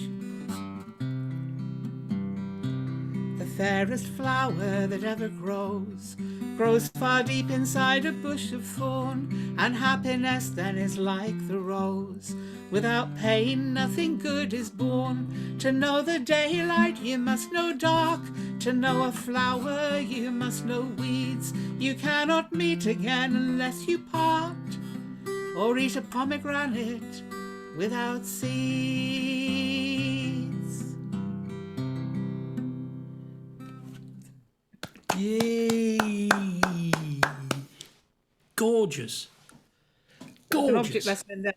The fairest flower that ever grows far deep inside a bush of thorn, and happiness then is like the rose. Without pain nothing good is born. To know the daylight you must know dark, to know a flower you must know weeds. You cannot meet again unless you part, or eat a pomegranate without seeds. Yay! Gorgeous. An object Gorgeous. lesson in there.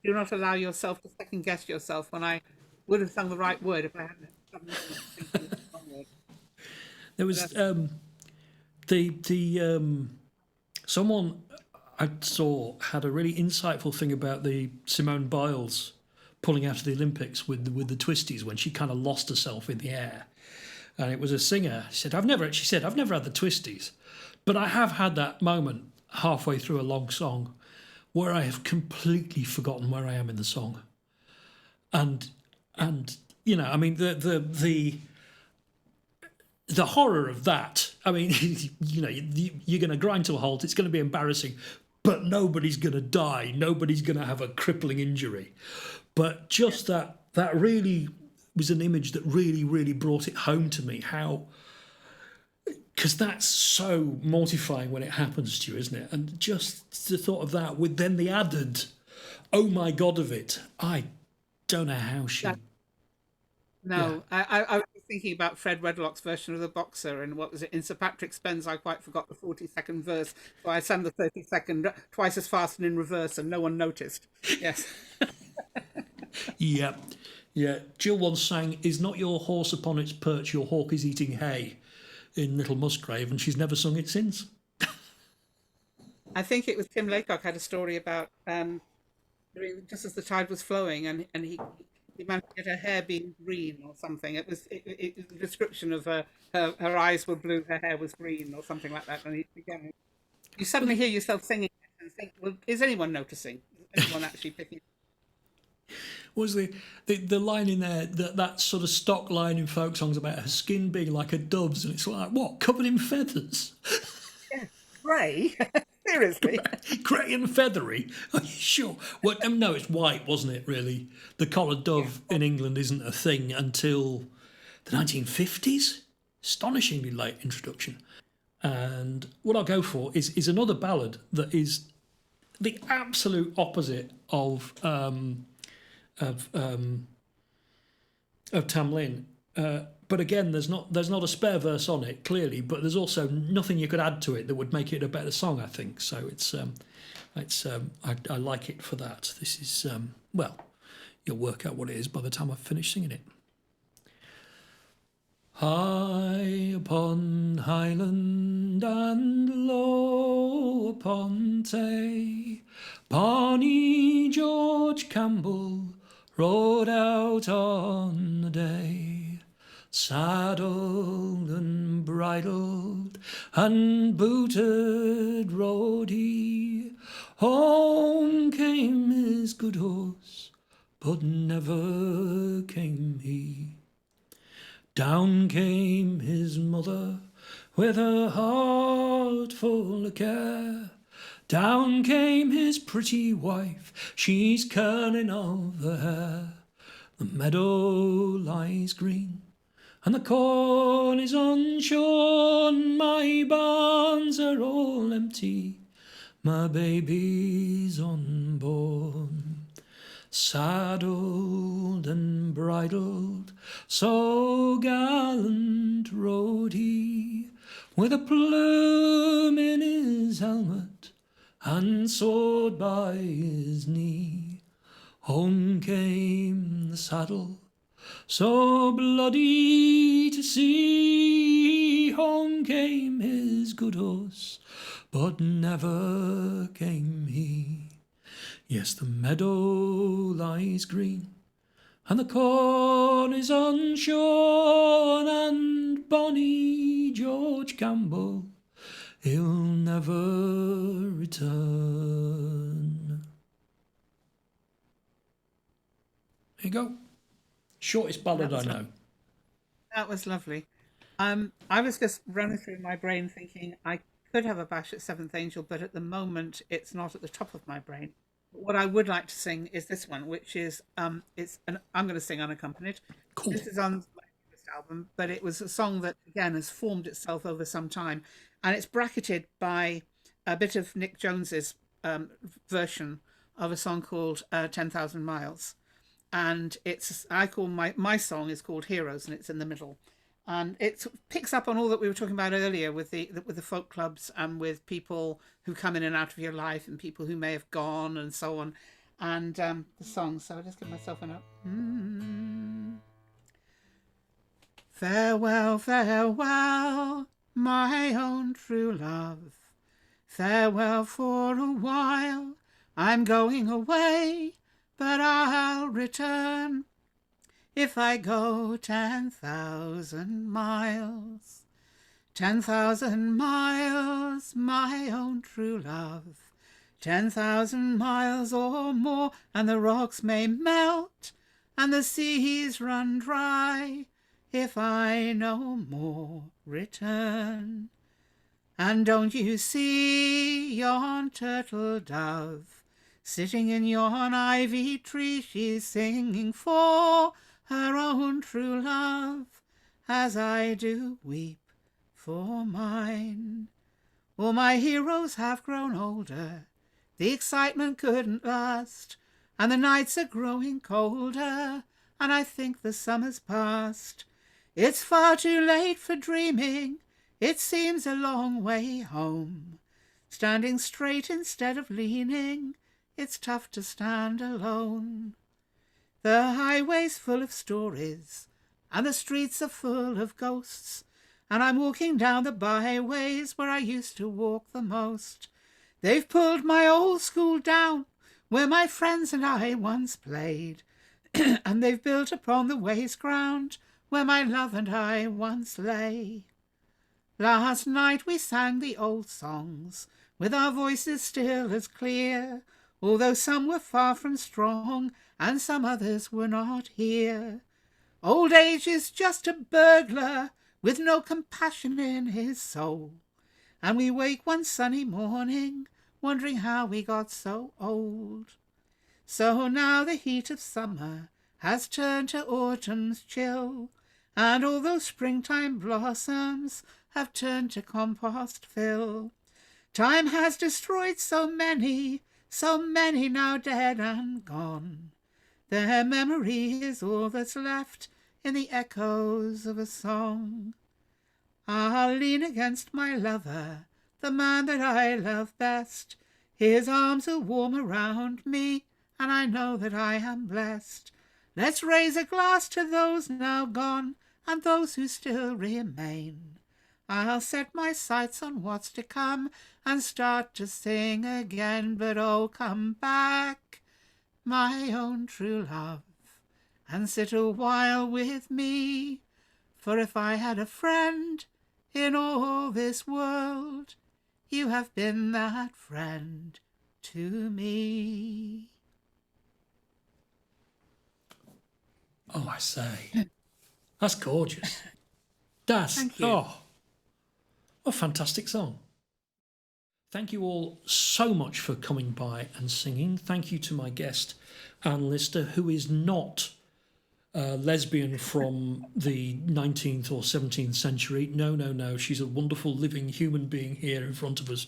Do not allow yourself to second guess yourself. When I would have sung the right word if I hadn't thinking the wrong word. There was someone I saw had a really insightful thing about the Simone Biles pulling out of the Olympics with the twisties when she kind of lost herself in the air. And it was a singer. She said, I've never had the twisties, but I have had that moment halfway through a long song where I have completely forgotten where I am in the song. And I mean, the the horror of that. I mean, you're going to grind to a halt. It's going to be embarrassing, but nobody's going to die. Nobody's going to have a crippling injury. But just that really was an image that really, really brought it home to me. How, because that's so mortifying when it happens to you, isn't it? And just the thought of that with then the added, oh my God of it. I don't know how she. No, I was thinking about Fred Redlock's version of The Boxer, and what was it? In Sir Patrick Spens, I quite forgot the 40-second verse, so I sang the 30-second twice as fast and in reverse, and no one noticed. Yes. Yeah. Yeah. Jill once sang, "Is not your horse upon its perch, your hawk is eating hay," in Little Musgrave, and she's never sung it since. I think it was Tim Laycock had a story about just as the tide was flowing, and he managed to get her hair being green or something. It was a description of her eyes were blue, her hair was green or something like that. And again, you suddenly hear yourself singing and think, well, is anyone noticing? Is anyone actually picking? Was the line in there, that sort of stock line in folk songs about her skin being like a dove's, and it's like, what, covered in feathers? Yeah, grey. Seriously. Grey and feathery? Are you sure? Well, no, it's white, wasn't it, really? The collared dove in England isn't a thing until the 1950s. Astonishingly late introduction. And what I'll go for is another ballad that is the absolute opposite of Tam Lin. But again, there's not a spare verse on it, clearly, but there's also nothing you could add to it that would make it a better song, I think. So I like it for that. This is well, you'll work out what it is by the time I've finished singing it. High upon highland and low upon Tay, Bonnie George Campbell rode out on the day. Saddled and bridled and booted rode he. Home came his good horse, but never came he. Down came his mother with her heart full of care. Down came his pretty wife, she's curling of her hair. The meadow lies green, and the corn is unshorn. My barns are all empty, my baby's unborn. Saddled and bridled, so gallant rode he, with a plume in his helmet and sword by his knee. Home came the saddle, so bloody to see. Home came his good horse, but never came he. Yes, the meadow lies green, and the corn is unshorn, and bonny George Campbell, he'll never return. There you go. Shortest ballad I know. That was lovely. I was just running through my brain thinking I could have a bash at Seventh Angel, but at the moment it's not at the top of my brain. What I would like to sing is this one, which is I'm going to sing unaccompanied. Cool. This is on my newest album, but it was a song that again has formed itself over some time, and it's bracketed by a bit of Nick Jones's version of a song called 10,000 Miles, and I call my song is called Heroes, and it's in the middle. And it picks up on all that we were talking about earlier with the folk clubs and with people who come in and out of your life and people who may have gone and so on, and the song. So I'll just give myself a note. Farewell, farewell, my own true love. Farewell for a while. I'm going away, but I'll return. If I go 10,000 miles, 10,000 miles, my own true love, 10,000 miles or more, and the rocks may melt, and the seas run dry. if I no more return. And don't you see yon turtle dove sitting in yon ivy tree? She's singing for her own true love, as I do weep for mine. All my heroes have grown older, the excitement couldn't last, and the nights are growing colder, and I think the summer's past. It's far too late for dreaming, it seems a long way home. Standing straight instead of leaning, it's tough to stand alone. The highway's full of stories, and the streets are full of ghosts, and I'm walking down the byways where I used to walk the most. They've pulled my old school down, where my friends and I once played, and they've built upon the waste ground where my love and I once lay. Last night we sang the old songs, with our voices still as clear, although some were far from strong, and some others were not here. Old age is just a burglar, with no compassion in his soul, and we wake one sunny morning, wondering how we got so old. So now the heat of summer has turned to autumn's chill, and all those springtime blossoms have turned to compost fill. Time has destroyed so many now dead and gone. Their memory is all that's left in the echoes of a song. I'll lean against my lover, the man that I love best. His arms are warm around me, and I know that I am blessed. Let's raise a glass to those now gone, and those who still remain. I'll set my sights on what's to come, and start to sing again. But oh, come back, my own true love, and sit a while with me. For if I had a friend in all this world, you have been that friend to me. Oh, I say. That's gorgeous. Thank you. Oh, what a fantastic song. Thank you all so much for coming by and singing. Thank you to my guest, Anne Lister, who is not a lesbian from the 19th or 17th century. No. She's a wonderful living human being here in front of us.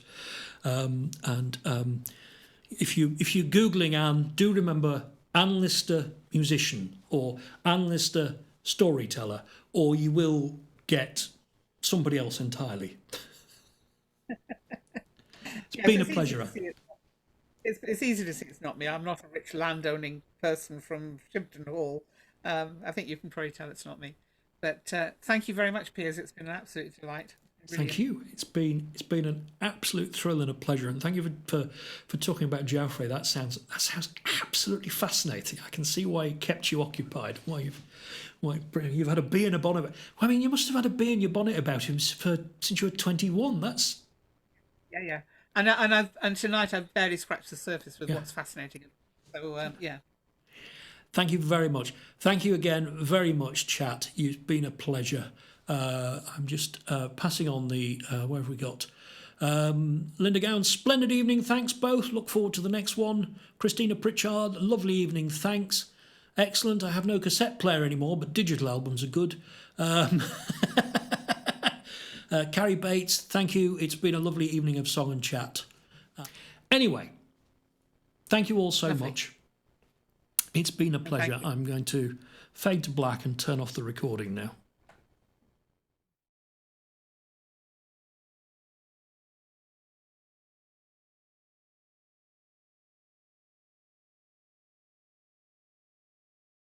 If you're Googling Anne, do remember Anne Lister musician or Anne Lister storyteller, or you will get somebody else entirely. It's been a pleasure. It's easy to see it's not me. I'm not a rich landowning person from Shimpton Hall. I think you can probably tell it's not me. But thank you very much, Piers. It's been an absolute delight. Brilliant. Thank you. It's been an absolute thrill and a pleasure. And thank you for talking about Geoffrey. That sounds absolutely fascinating. I can see why it kept you occupied. Why you've had a bee in a bonnet. I mean, you must have had a bee in your bonnet about him since you were 21. That's yeah. And tonight I've barely scratched the surface with what's fascinating. So yeah. Thank you very much. Thank you again very much, chat. You've been a pleasure. I'm just passing on the where have we got? Linda Gowan, splendid evening. Thanks both. Look forward to the next one. Christina Pritchard, lovely evening. Thanks. Excellent. I have no cassette player anymore, but digital albums are good. Carrie Bates, thank you. It's been a lovely evening of song and chat. Anyway, thank you all so much. It's been a pleasure. I'm going to fade to black and turn off the recording now.